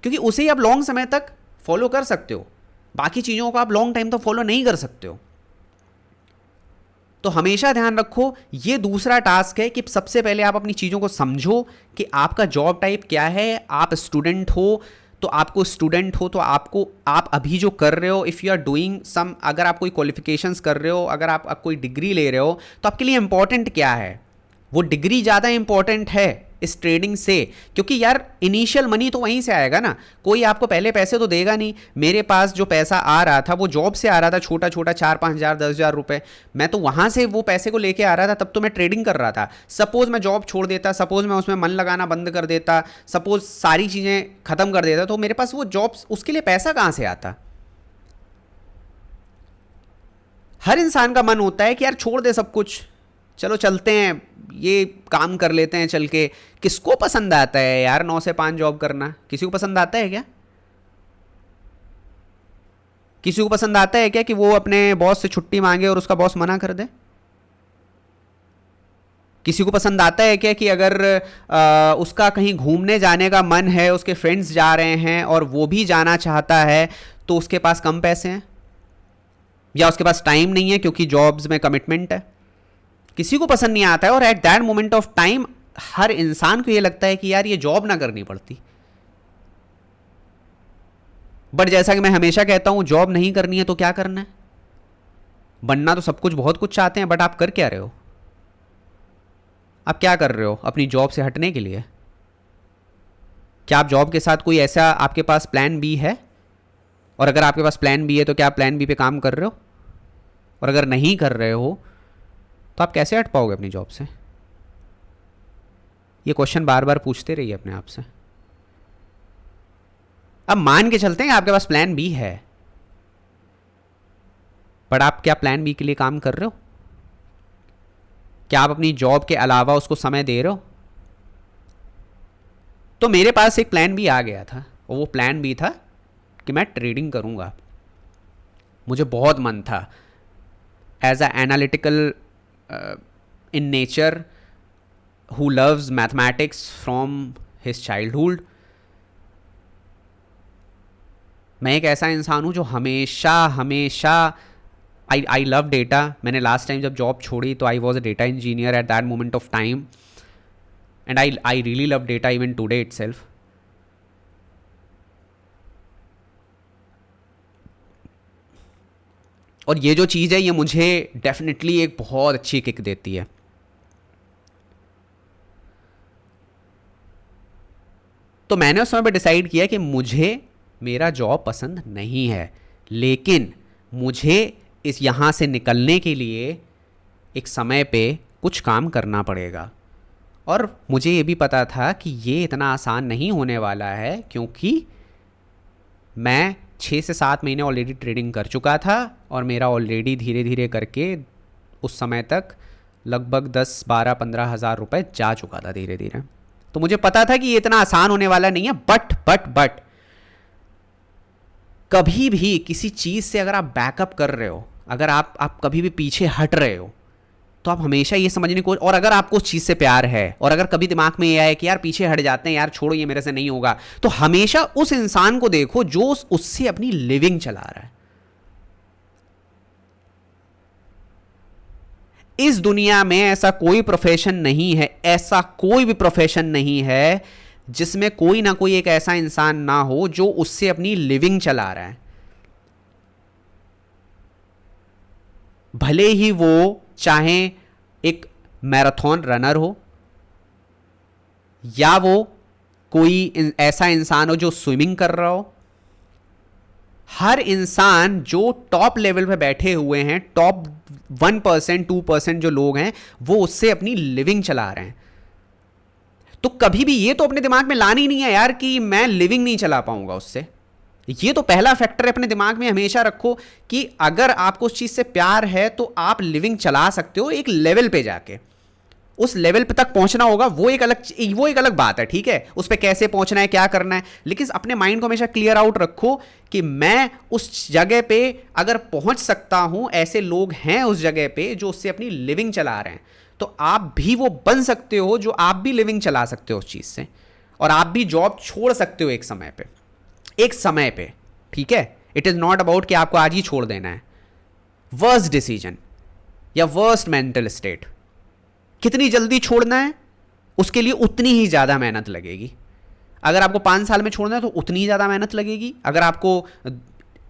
क्योंकि उसे ही आप लॉन्ग समय तक फॉलो कर सकते हो, बाकी चीज़ों को आप लॉन्ग टाइम तक फॉलो नहीं कर सकते हो। तो हमेशा ध्यान रखो, ये दूसरा टास्क है कि सबसे पहले आप अपनी चीज़ों को समझो कि आपका जॉब टाइप क्या है। आप स्टूडेंट हो तो आपको आप अभी जो कर रहे हो, if you are doing some, अगर आप कोई क्वालिफिकेशंस कर रहे हो, अगर आप कोई डिग्री ले रहे हो, तो आपके लिए इंपॉर्टेंट क्या है? वो डिग्री ज़्यादा इंपॉर्टेंट है इस ट्रेडिंग से, क्योंकि यार इनिशियल मनी तो वहीं से आएगा ना, कोई आपको पहले पैसे तो देगा नहीं। मेरे पास जो पैसा आ रहा था वो जॉब से आ रहा था, छोटा छोटा 4-5 हज़ार 10,000 रुपये, मैं तो वहाँ से वो पैसे को लेके आ रहा था, तब तो मैं ट्रेडिंग कर रहा था। सपोज़ मैं जॉब छोड़ देता, सपोज़ मैं उसमें मन लगाना बंद कर देता, सपोज़ सारी चीज़ें ख़त्म कर देता, तो मेरे पास वो जॉब, उसके लिए पैसा कहाँ से आता? हर इंसान का मन होता है कि यार छोड़ दे सब कुछ, चलो चलते हैं, ये काम कर लेते हैं चल के। किसको पसंद आता है यार 9 से 5 जॉब करना? किसी को पसंद आता है क्या? किसी को पसंद आता है क्या कि वो अपने बॉस से छुट्टी मांगे और उसका बॉस मना कर दे? किसी को पसंद आता है क्या कि अगर उसका कहीं घूमने जाने का मन है, उसके फ्रेंड्स जा रहे हैं और वो भी जाना चाहता है, तो उसके पास कम पैसे हैं या उसके पास टाइम नहीं है क्योंकि जॉब्स में कमिटमेंट है? किसी को पसंद नहीं आता है। और at that moment of time हर इंसान को ये लगता है कि यार ये जॉब ना करनी पड़ती। बट जैसा कि मैं हमेशा कहता हूं, जॉब नहीं करनी है तो क्या करना है? बनना तो सब कुछ, बहुत कुछ चाहते हैं, बट आप कर क्या रहे हो? आप क्या कर रहे हो अपनी जॉब से हटने के लिए? क्या आप जॉब के साथ कोई ऐसा आपके पास प्लान बी है? और अगर आपके पास प्लान बी है तो क्या आप प्लान बी पे काम कर रहे हो? और अगर नहीं कर रहे हो तो आप कैसे हट पाओगे अपनी जॉब से? ये क्वेश्चन बार बार पूछते रहिए अपने आप से। अब मान के चलते हैं आपके पास प्लान बी है, पर आप क्या प्लान बी के लिए काम कर रहे हो? क्या आप अपनी जॉब के अलावा उसको समय दे रहे हो? तो मेरे पास एक प्लान बी आ गया था, और वो प्लान बी था कि मैं ट्रेडिंग करूंगा। मुझे बहुत मन था, as a analytical in nature who loves mathematics from his childhood, मैं एक ऐसा इंसान हूँ जो हमेशा हमेशा आई लव डेटा। मैंने लास्ट टाइम जब जॉब छोड़ी तो I was a data engineer eight that moment of time, and I really love data even today it self. और ये जो चीज़ है ये मुझे डेफिनेटली एक बहुत अच्छी किक देती है। तो मैंने उस समय पे डिसाइड किया कि मुझे मेरा जॉब पसंद नहीं है, लेकिन मुझे इस यहाँ से निकलने के लिए एक समय पे कुछ काम करना पड़ेगा। और मुझे ये भी पता था कि ये इतना आसान नहीं होने वाला है, क्योंकि मैं 6 से 7 महीने ऑलरेडी ट्रेडिंग कर चुका था और मेरा ऑलरेडी धीरे धीरे करके उस समय तक लगभग 10, 12, 15 हज़ार रुपये जा चुका था धीरे धीरे। तो मुझे पता था कि ये इतना आसान होने वाला नहीं है। बट कभी भी किसी चीज़ से अगर आप बैकअप कर रहे हो, अगर आप कभी भी पीछे हट रहे हो, तो आप हमेशा ये समझने को, और अगर आपको उस चीज़ से प्यार है और अगर कभी दिमाग में ये आए कि यार पीछे हट जाते हैं, यार छोड़ो ये मेरे से नहीं होगा, तो हमेशा उस इंसान को देखो जो उससे अपनी लिविंग चला रहा है। इस दुनिया में ऐसा कोई प्रोफेशन नहीं है, ऐसा कोई भी प्रोफेशन नहीं है जिसमें कोई ना कोई एक ऐसा इंसान ना हो जो उससे अपनी लिविंग चला रहा है। भले ही वो चाहे एक मैराथन रनर हो, या वो कोई ऐसा इंसान हो जो स्विमिंग कर रहा हो, हर इंसान जो टॉप लेवल पे बैठे हुए हैं, टॉप 1%, 2% जो लोग हैं, वो उससे अपनी लिविंग चला रहे हैं। तो कभी भी ये तो अपने दिमाग में लानी नहीं है यार कि मैं लिविंग नहीं चला पाऊंगा उससे। ये तो पहला फैक्टर है, अपने दिमाग में हमेशा रखो कि अगर आपको उस चीज से प्यार है तो आप लिविंग चला सकते हो एक लेवल पे जाके। उस लेवल पे तक पहुंचना होगा, वो एक अलग बात है, ठीक है, उस पे कैसे पहुंचना है, क्या करना है, लेकिन अपने माइंड को हमेशा क्लियर आउट रखो कि मैं उस जगह पे अगर पहुंच सकता हूं, ऐसे लोग हैं उस जगह पे जो उससे अपनी लिविंग चला रहे हैं, तो आप भी वो बन सकते हो जो आप भी लिविंग चला सकते हो उस चीज से, और आप भी जॉब छोड़ सकते हो एक समय पे, एक समय पे, ठीक है। इट इज नॉट अबाउट कि आपको आज ही छोड़ देना है। वर्स्ट डिसीजन या वर्स्ट मेंटल स्टेट, कितनी जल्दी छोड़ना है उसके लिए उतनी ही ज़्यादा मेहनत लगेगी। अगर आपको 5 साल में छोड़ना है तो उतनी ही ज़्यादा मेहनत लगेगी। अगर आपको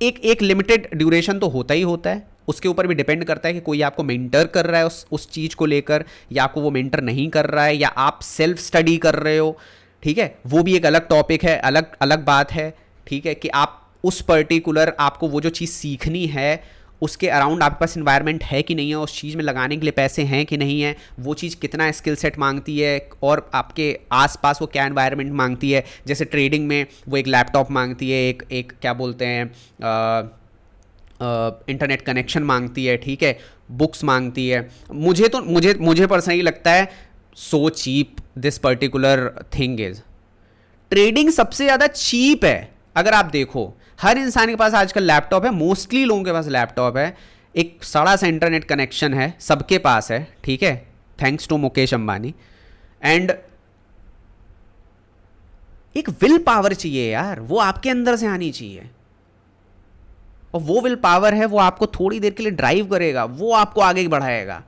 एक लिमिटेड ड्यूरेशन तो होता ही होता है, उसके ऊपर भी डिपेंड करता है कि कोई आपको मेंटर कर रहा है उस चीज़ को लेकर, या आपको वो मेंटर नहीं कर रहा है, या आप सेल्फ स्टडी कर रहे हो, ठीक है, वो भी एक अलग टॉपिक है, अलग अलग बात है, ठीक है, कि आप उस पर्टिकुलर आपको वो जो चीज़ सीखनी है उसके अराउंड आपके पास इन्वायरमेंट है कि नहीं है, उस चीज़ में लगाने के लिए पैसे हैं कि नहीं है, वो चीज़ कितना स्किल सेट मांगती है, और आपके आसपास वो क्या इन्वायरमेंट मांगती है। जैसे ट्रेडिंग में वो एक लैपटॉप मांगती है, एक क्या बोलते हैं, इंटरनेट कनेक्शन मांगती है, ठीक है, बुक्स मांगती है। मुझे पर्सनली लगता है so cheap this particular thing is. Trading सबसे ज़्यादा चीप है। अगर आप देखो हर इंसान के पास आजकल लैपटॉप है, मोस्टली लोगों के पास लैपटॉप है, एक सड़ा सा इंटरनेट कनेक्शन है, सबके पास है, ठीक है, thanks to Mukesh Ambani. And एक विल पावर चाहिए यार, वो आपके अंदर से आनी चाहिए, और वो विल पावर है, वो आपको थोड़ी देर के लिए ड्राइव करेगा, वो आपको आगे बढ़ाएगा।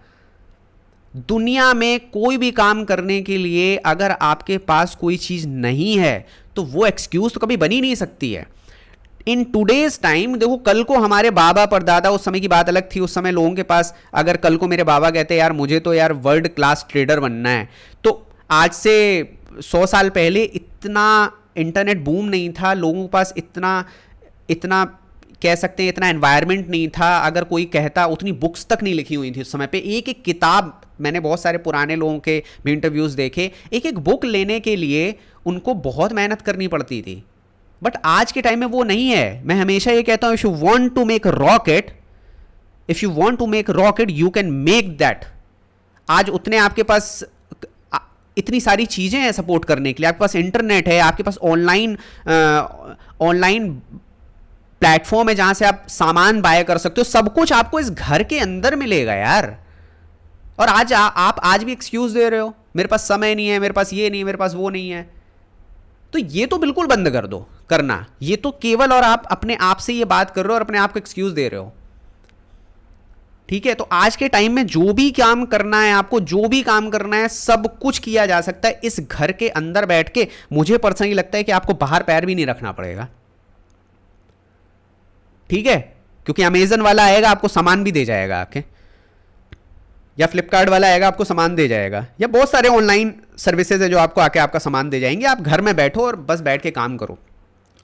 दुनिया में कोई भी काम करने के लिए अगर आपके पास कोई चीज़ नहीं है तो वो एक्सक्यूज तो कभी बन ही नहीं सकती है। इन टूडेज टाइम देखो, कल को हमारे बाबा परदादा, उस समय की बात अलग थी, उस समय लोगों के पास, अगर कल को मेरे बाबा कहते यार मुझे तो यार वर्ल्ड क्लास ट्रेडर बनना है, तो आज से 100 साल पहले इतना इंटरनेट बूम नहीं था, लोगों के पास इतना इतना कह सकते हैं इतना एनवायरनमेंट नहीं था, अगर कोई कहता, उतनी बुक्स तक नहीं लिखी हुई थी उस समय पे। एक एक किताब, मैंने बहुत सारे पुराने लोगों के भी इंटरव्यूज़ देखे, एक एक बुक लेने के लिए उनको बहुत मेहनत करनी पड़ती थी। बट आज के टाइम में वो नहीं है। मैं हमेशा ये कहता हूँ, if you want to make rocket, if you want to make rocket you can make that. आज उतने आपके पास इतनी सारी चीज़ें हैं सपोर्ट करने के लिए, आपके पास इंटरनेट है, आपके पास ऑनलाइन प्लेटफॉर्म है जहां से आप सामान बाय कर सकते हो, सब कुछ आपको इस घर के अंदर मिलेगा यार। और आज आप आज भी एक्सक्यूज दे रहे हो, मेरे पास समय नहीं है, मेरे पास ये नहीं है, मेरे पास वो नहीं है, तो ये तो बिल्कुल बंद कर दो करना। ये तो केवल और आप अपने आप से ये बात कर रहे हो और अपने आप को एक्सक्यूज दे रहे हो, ठीक है। तो आज के टाइम में जो भी काम करना है आपको, जो भी काम करना है, सब कुछ किया जा सकता है इस घर के अंदर बैठ के। मुझे पर्सनली लगता है कि आपको बाहर पैर भी नहीं रखना पड़ेगा, ठीक है, क्योंकि अमेजन वाला आएगा आपको सामान भी दे जाएगा आके, या फ्लिपकार्ट वाला आएगा आपको सामान दे जाएगा, या बहुत सारे ऑनलाइन सर्विसेज है जो आपको आके आपका सामान दे जाएंगे। आप घर में बैठो और बस बैठ के काम करो।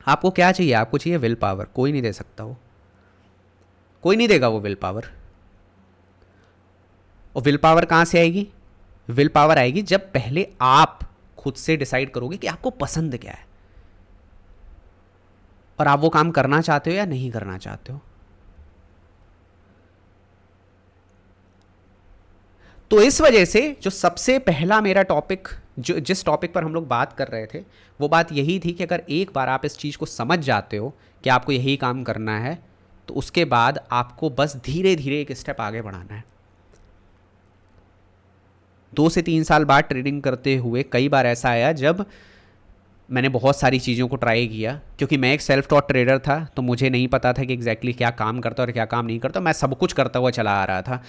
आपको क्या चाहिए? आपको चाहिए विल पावर। कोई नहीं दे सकता, वो कोई नहीं देगा वो विल पावर। और विल पावर कहाँ से आएगी? विल पावर आएगी जब पहले आप खुद से डिसाइड करोगे कि आपको पसंद क्या है, और आप वो काम करना चाहते हो या नहीं करना चाहते हो। तो इस वजह से जो सबसे पहला मेरा टॉपिक, जो जिस टॉपिक पर हम लोग बात कर रहे थे, वो बात यही थी कि अगर एक बार आप इस चीज़ को समझ जाते हो कि आपको यही काम करना है, तो उसके बाद आपको बस धीरे धीरे एक स्टेप आगे बढ़ाना है। 2 से 3 साल बाद ट्रेडिंग करते हुए कई बार ऐसा आया जब मैंने बहुत सारी चीज़ों को ट्राई किया, क्योंकि मैं एक सेल्फ टॉट ट्रेडर था, तो मुझे नहीं पता था कि एग्जैक्टली क्या काम करता और क्या काम नहीं करता। मैं सब कुछ करता हुआ चला आ रहा था।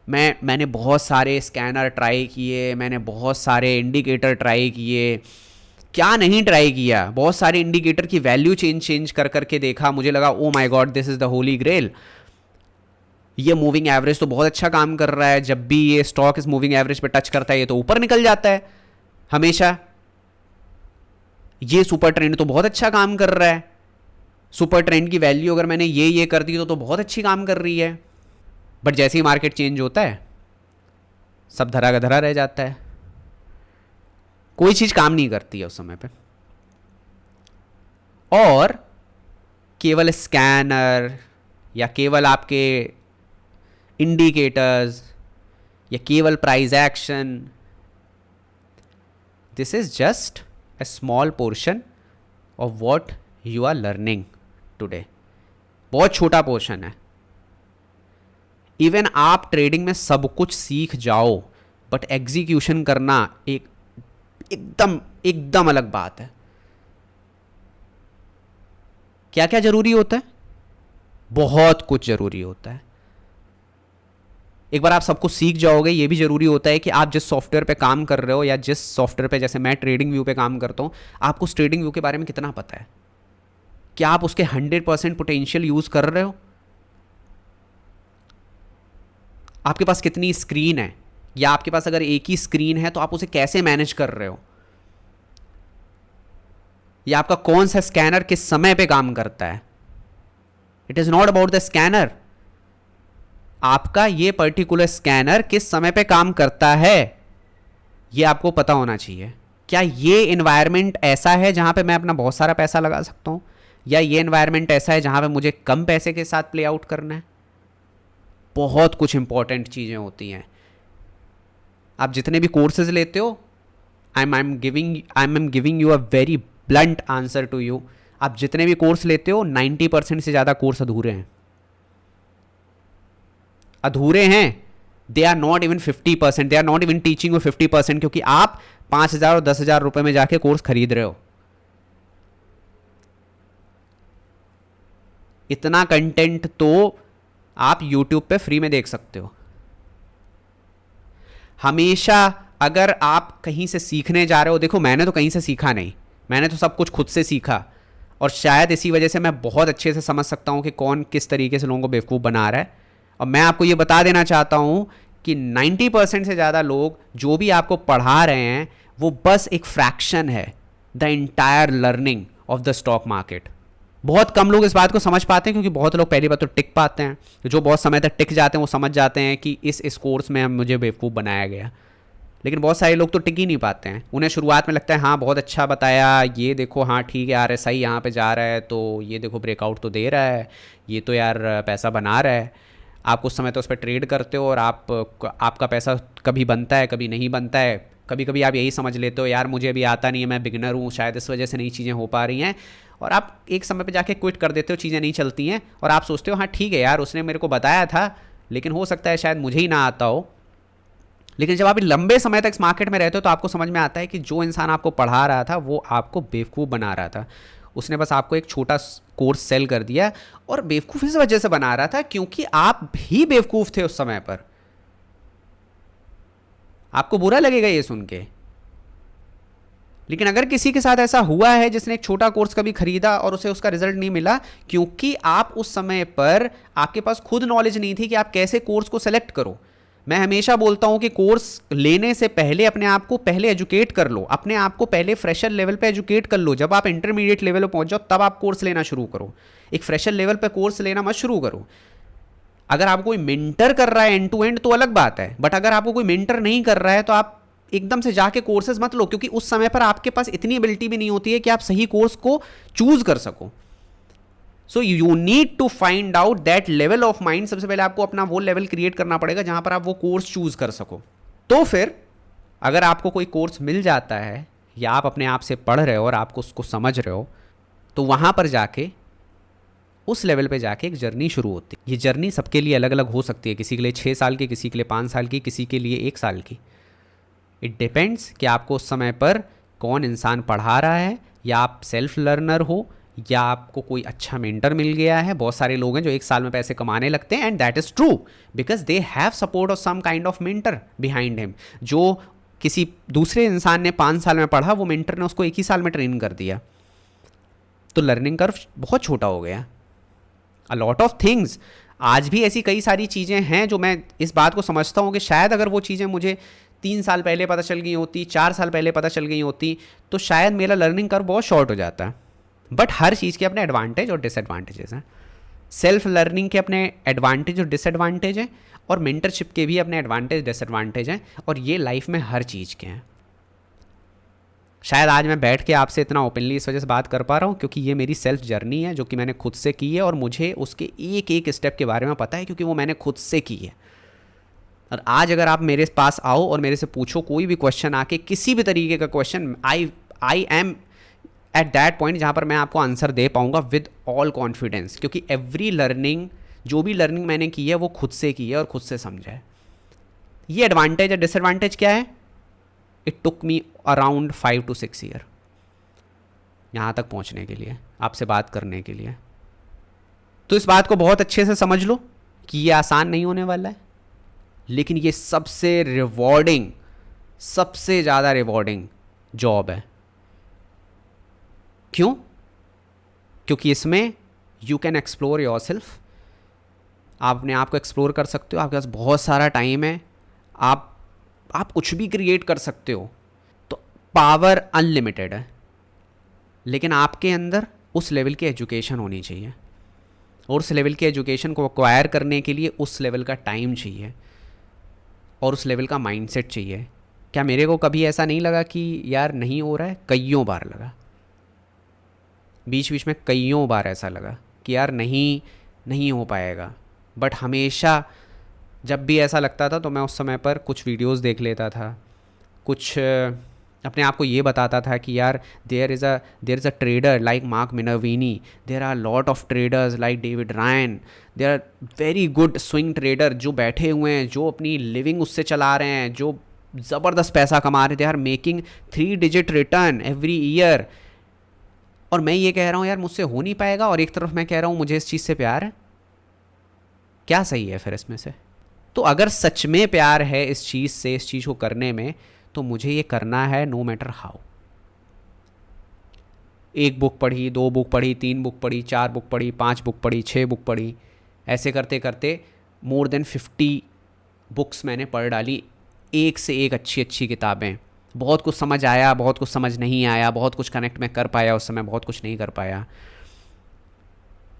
मैंने बहुत सारे स्कैनर ट्राई किए, मैंने बहुत सारे इंडिकेटर ट्राई किए, क्या नहीं ट्राई किया। बहुत सारे इंडिकेटर की वैल्यू चेंज कर करके देखा, मुझे लगा oh my God this is the holy grail. ये मूविंग एवरेज तो बहुत अच्छा काम कर रहा है, जब भी ये स्टॉक इस मूविंग एवरेज पे टच करता है ये तो ऊपर निकल जाता है हमेशा। ये सुपर ट्रेंड तो बहुत अच्छा काम कर रहा है, सुपर ट्रेंड की वैल्यू अगर मैंने ये कर दी तो बहुत अच्छी काम कर रही है। बट जैसे ही मार्केट चेंज होता है सब धरा का धरा रह जाता है, कोई चीज़ काम नहीं करती है उस समय पे। और केवल स्कैनर या केवल आपके इंडिकेटर्स या केवल price action, this is just a small portion of what you are learning today. बहुत छोटा पोर्शन है. इवन आप ट्रेडिंग में सब कुछ सीख जाओ, बट एग्जीक्यूशन करना एकदम एकदम अलग बात है. क्या क्या जरूरी होता है? बहुत कुछ जरूरी होता है. एक बार आप सब कुछ सीख जाओगे, ये भी जरूरी होता है कि आप जिस सॉफ्टवेयर पे काम कर रहे हो या जिस सॉफ्टवेयर पे, जैसे मैं ट्रेडिंग व्यू पे काम करता हूँ, आपको उस ट्रेडिंग व्यू के बारे में कितना पता है, क्या आप उसके 100% पोटेंशियल यूज कर रहे हो, आपके पास कितनी स्क्रीन है, या आपके पास अगर एक ही स्क्रीन है तो आप उसे कैसे मैनेज कर रहे हो, या आपका कौन सा स्कैनर किस समय पे काम करता है. It is not about the scanner, आपका ये पर्टिकुलर स्कैनर किस समय पे काम करता है ये आपको पता होना चाहिए. क्या ये एनवायरनमेंट ऐसा है जहां पे मैं अपना बहुत सारा पैसा लगा सकता हूं, या ये एनवायरनमेंट ऐसा है जहां पे मुझे कम पैसे के साथ प्ले आउट करना है. बहुत कुछ इंपॉर्टेंट चीजें होती हैं. आप जितने भी कोर्सेज लेते हो, I am giving you a very blunt answer to you. आप जितने भी कोर्स लेते हो 90% से ज्यादा कोर्स अधूरे हैं. अधूरे हैं. They are not even 50%, they are not even teaching you 50%, क्योंकि आप 5,000 और 10,000 रुपए में जाके कोर्स खरीद रहे हो. इतना कंटेंट तो आप YouTube पे फ्री में देख सकते हो. हमेशा अगर आप कहीं से सीखने जा रहे हो, देखो मैंने तो कहीं से सीखा नहीं, मैंने तो सब कुछ खुद से सीखा, और शायद इसी वजह से मैं बहुत अच्छे से समझ सकता हूं कि कौन किस तरीके से लोगों को बेवकूफ़ बना रहा है. और मैं आपको ये बता देना चाहता हूं कि 90% से ज़्यादा लोग जो भी आपको पढ़ा रहे हैं वो बस एक फ्रैक्शन है the entire learning of the stock market. बहुत कम लोग इस बात को समझ पाते हैं, क्योंकि बहुत लोग पहली बात तो टिक पाते हैं. जो बहुत समय तक टिक जाते हैं वो समझ जाते हैं कि इस कोर्स में मुझे बेवकूफ़ बनाया गया. लेकिन बहुत सारे लोग तो टिक ही नहीं पाते हैं. उन्हें शुरुआत में लगता है हाँ बहुत अच्छा बताया, ये देखो हाँ ठीक है यार सही यहाँ पे जा रहा है, तो ये देखो ब्रेकआउट तो दे रहा है, ये तो यार पैसा बना रहा है. आप उस समय तो उस पर ट्रेड करते हो और आपका पैसा कभी बनता है कभी नहीं बनता है. कभी कभी आप यही समझ लेते हो यार मुझे अभी आता नहीं है, मैं बिगिनर हूँ, शायद इस वजह से नई चीज़ें हो पा रही हैं, और आप एक समय पे जाके क्विट कर देते हो, चीज़ें नहीं चलती हैं, और आप सोचते हो हाँ ठीक है यार उसने मेरे को बताया था, लेकिन हो सकता है शायद मुझे ही ना आता हो. लेकिन जब आप लंबे समय तक इस मार्केट में रहते हो तो आपको समझ में आता है कि जो इंसान आपको पढ़ा रहा था वो आपको बेवकूफ़ बना रहा था. उसने बस आपको एक छोटा कोर्स सेल कर दिया, और बेवकूफ़ इस वजह से बना रहा था क्योंकि आप भी बेवकूफ़ थे उस समय पर. आपको बुरा लगेगा ये सुन के, लेकिन अगर किसी के साथ ऐसा हुआ है जिसने एक छोटा कोर्स कभी खरीदा और उसे उसका रिजल्ट नहीं मिला, क्योंकि आप उस समय पर आपके पास खुद नॉलेज नहीं थी कि आप कैसे कोर्स को सेलेक्ट करो. मैं हमेशा बोलता हूं कि कोर्स लेने से पहले अपने आप को पहले एजुकेट कर लो, अपने आप को पहले फ्रेशर लेवल पे एजुकेट कर लो. जब आप इंटरमीडिएट लेवल पे पहुंच जाओ तब आप कोर्स लेना शुरू करो. एक फ्रेशर लेवल पे कोर्स लेना मत शुरू करो. अगर आपको कोई मेंटर कर रहा है एंड टू एंड तो अलग बात है, बट अगर आपको कोई मेंटर नहीं कर रहा है तो आप एकदम से जाके कोर्सेज मत लो, क्योंकि उस समय पर आपके पास इतनी एबिलिटी भी नहीं होती है कि आप सही कोर्स को चूज कर सको. So you need to find out that level of mind. सबसे पहले आपको अपना वो लेवल क्रिएट करना पड़ेगा जहां पर आप वो कोर्स चूज कर सको. तो फिर अगर आपको कोई कोर्स मिल जाता है या आप अपने आप से पढ़ रहे हो और आपको उसको समझ रहे हो, तो वहां पर जाके उस लेवल पे जाके एक जर्नी शुरू होती है. ये जर्नी सबके लिए अलग अलग हो सकती है, किसी के लिए 6 साल की, किसी के लिए 5 साल की, किसी के लिए 1 साल की. इट डिपेंड्स कि आपको उस समय पर कौन इंसान पढ़ा रहा है, या आप सेल्फ लर्नर हो, या आपको कोई अच्छा मेंटर मिल गया है. बहुत सारे लोग हैं जो 1 साल में पैसे कमाने लगते हैं, and that is true because they have support of some kind of mentor behind him. जो किसी दूसरे इंसान ने 5 साल में पढ़ा, वो मेंटर ने उसको 1 ही साल में ट्रेन कर दिया. तो लर्निंग कर्व बहुत छोटा हो गया. अ लॉट ऑफ थिंग्स, आज भी ऐसी कई सारी चीज़ें हैं जो मैं इस बात को समझता हूँ कि शायद अगर वो चीज़ें मुझे 3 साल पहले पता चल गई होती, 4 साल पहले पता चल गई होती, तो शायद मेरा लर्निंग कर्व बहुत शॉर्ट हो जाता. बट हर चीज़ के अपने एडवांटेज और डिसएडवांटेजेस हैं. सेल्फ लर्निंग के अपने एडवांटेज और डिसएडवांटेज हैं, और मेंटरशिप के भी अपने एडवांटेज डिसएडवांटेज हैं, और ये लाइफ में हर चीज़ के हैं. शायद आज मैं बैठ के आपसे इतना ओपनली इस वजह से बात कर पा रहा हूँ क्योंकि ये मेरी सेल्फ जर्नी है जो कि मैंने खुद से की है और मुझे उसके एक एक स्टेप के बारे में पता है क्योंकि वो मैंने खुद से की है। और आज अगर आप मेरे पास आओ और मेरे से पूछो कोई भी क्वेश्चन आके, किसी भी तरीके का question, I am at that point जहाँ पर मैं आपको आंसर दे पाऊँगा विद ऑल कॉन्फिडेंस, क्योंकि एवरी लर्निंग, जो भी लर्निंग मैंने की है वो खुद से की है और खुद से समझा है। ये एडवांटेज है। डिसएडवांटेज क्या है? It took me around 5 to 6 year यहाँ तक पहुँचने के लिए, आपसे बात करने के लिए। तो इस बात को बहुत अच्छे से समझ लो कि ये आसान नहीं होने वाला है, लेकिन ये सबसे रिवॉर्डिंग, सबसे ज़्यादा रिवॉर्डिंग जॉब है। क्यों? क्योंकि इसमें you can explore your self, आप अपने आप को एक्सप्लोर कर सकते हो, आपके पास बहुत सारा टाइम है, आप कुछ भी क्रिएट कर सकते हो। तो पावर अनलिमिटेड है, लेकिन आपके अंदर उस लेवल की एजुकेशन होनी चाहिए, और उस लेवल की एजुकेशन को एक्वायर करने के लिए उस लेवल का टाइम चाहिए और उस लेवल का माइंडसेट चाहिए। क्या मेरे को कभी ऐसा नहीं लगा कि यार नहीं हो रहा है? कईयों बार लगा, बीच बीच में कईयों बार ऐसा लगा कि यार नहीं हो पाएगा। बट हमेशा जब भी ऐसा लगता था तो मैं उस समय पर कुछ वीडियोस देख लेता था, कुछ अपने आप को ये बताता था कि यार there is a trader like Mark Minervini, there are lot of traders like David Ryan, there are very good swing trader जो बैठे हुए हैं, जो अपनी लिविंग उससे चला रहे हैं, जो ज़बरदस्त पैसा कमा रहे हैं, they are making 3 digit return every year. और मैं ये कह रहा हूँ यार मुझसे हो नहीं पाएगा, और एक तरफ मैं कह रहा हूँ मुझे इस चीज़ से प्यार है। क्या सही है फिर इसमें से? तो अगर सच में प्यार है इस चीज़ से, इस चीज़ को करने में, तो मुझे ये करना है नो मैटर हाउ। 1 बुक पढ़ी, 2 बुक पढ़ी, 3 बुक पढ़ी, 4 बुक पढ़ी, 5 बुक पढ़ी, 6 बुक पढ़ी, ऐसे करते करते मोर देन 50 बुक्स मैंने पढ़ डाली, एक से एक अच्छी अच्छी किताबें। बहुत कुछ समझ आया, बहुत कुछ समझ नहीं आया, बहुत कुछ कनेक्ट में कर पाया उस समय, बहुत कुछ नहीं कर पाया।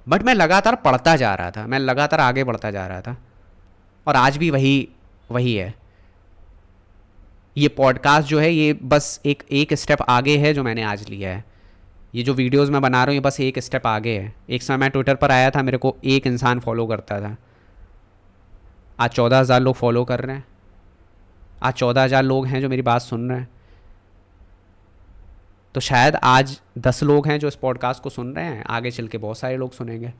बट मैं लगातार पढ़ता जा रहा था, मैं लगातार आगे बढ़ता जा रहा था, और आज भी वही है। ये पॉडकास्ट जो है ये बस एक स्टेप आगे है जो मैंने आज लिया है। ये जो वीडियोस मैं बना रहा हूँ ये बस एक स्टेप आगे है। एक समय मैं ट्विटर पर आया था, मेरे को 1 इंसान फॉलो करता था, आज 14,000 लोग फॉलो कर रहे हैं, आज 14,000 लोग हैं जो मेरी बात सुन रहे हैं। तो शायद आज 10 लोग हैं जो इस पॉडकास्ट को सुन रहे हैं, आगे चल के बहुत सारे लोग सुनेंगे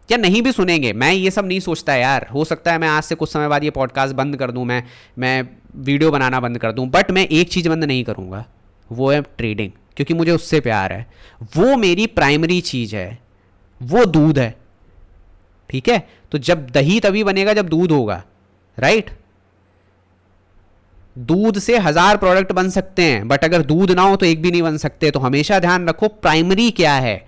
या नहीं भी सुनेंगे। मैं ये सब नहीं सोचता यार, हो सकता है मैं आज से कुछ समय बाद ये पॉडकास्ट बंद कर दूं, मैं वीडियो बनाना बंद कर दूं, बट मैं एक चीज़ बंद नहीं करूंगा, वो है ट्रेडिंग, क्योंकि मुझे उससे प्यार है। वो मेरी प्राइमरी चीज़ है, वो दूध है। ठीक है, तो जब दही तभी बनेगा जब दूध होगा, राइट? दूध से 1000 प्रोडक्ट बन सकते हैं, बट अगर दूध ना हो तो एक भी नहीं बन सकते। तो हमेशा ध्यान रखो प्राइमरी क्या है।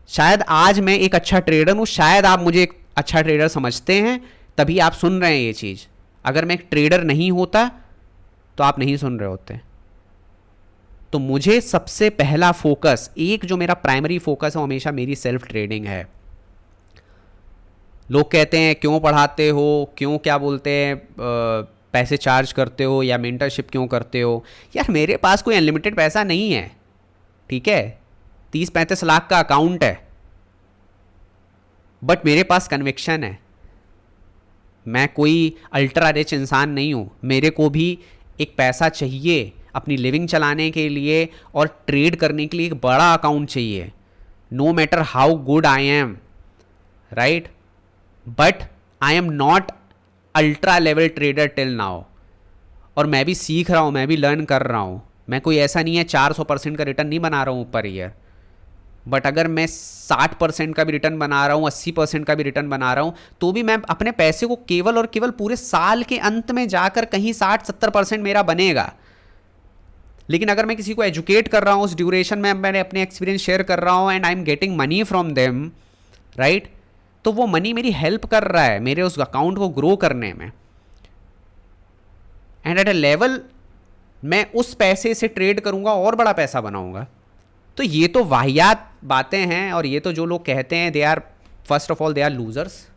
शायद आज मैं एक अच्छा ट्रेडर हूं, शायद आप मुझे एक अच्छा ट्रेडर समझते हैं, तभी आप सुन रहे हैं ये चीज़। अगर मैं एक ट्रेडर नहीं होता तो आप नहीं सुन रहे होते। तो मुझे सबसे पहला फोकस, एक जो मेरा प्राइमरी फोकस है, वो हमेशा मेरी सेल्फ ट्रेडिंग है। लोग कहते हैं क्यों पढ़ाते हो, क्यों क्या बोलते हैं पैसे चार्ज करते हो या मेंटरशिप क्यों करते हो। यार मेरे पास कोई अनलिमिटेड पैसा नहीं है, ठीक है, 30-35 लाख का अकाउंट है, बट मेरे पास कन्विक्शन है। मैं कोई अल्ट्रा रिच इंसान नहीं हूँ, मेरे को भी एक पैसा चाहिए अपनी लिविंग चलाने के लिए और ट्रेड करने के लिए एक बड़ा अकाउंट चाहिए। No matter how good I am, right, but I am not ultra level trader till now. और मैं भी सीख रहा हूँ, मैं भी लर्न कर रहा हूँ। मैं कोई ऐसा नहीं है 400% का रिटर्न नहीं बना रहा हूँ पर ईयर, बट अगर मैं 60% का भी रिटर्न बना रहा हूँ, 80% का भी रिटर्न बना रहा हूँ, तो भी मैं अपने पैसे को केवल और केवल पूरे साल के अंत में जाकर कहीं 60-70% मेरा बनेगा। लेकिन अगर मैं किसी को एजुकेट कर रहा हूँ उस ड्यूरेशन में, मैंने अपने एक्सपीरियंस शेयर कर रहा हूँ and I am getting money from them, right, तो वो मनी मेरी हेल्प कर रहा है मेरे उस अकाउंट को ग्रो करने में। एंड एट अ लेवल मैं उस पैसे से ट्रेड करूंगा और बड़ा पैसा बनाऊंगा। तो ये तो वाहियात बातें हैं, और ये तो जो लोग कहते हैं they are, first of all they are losers,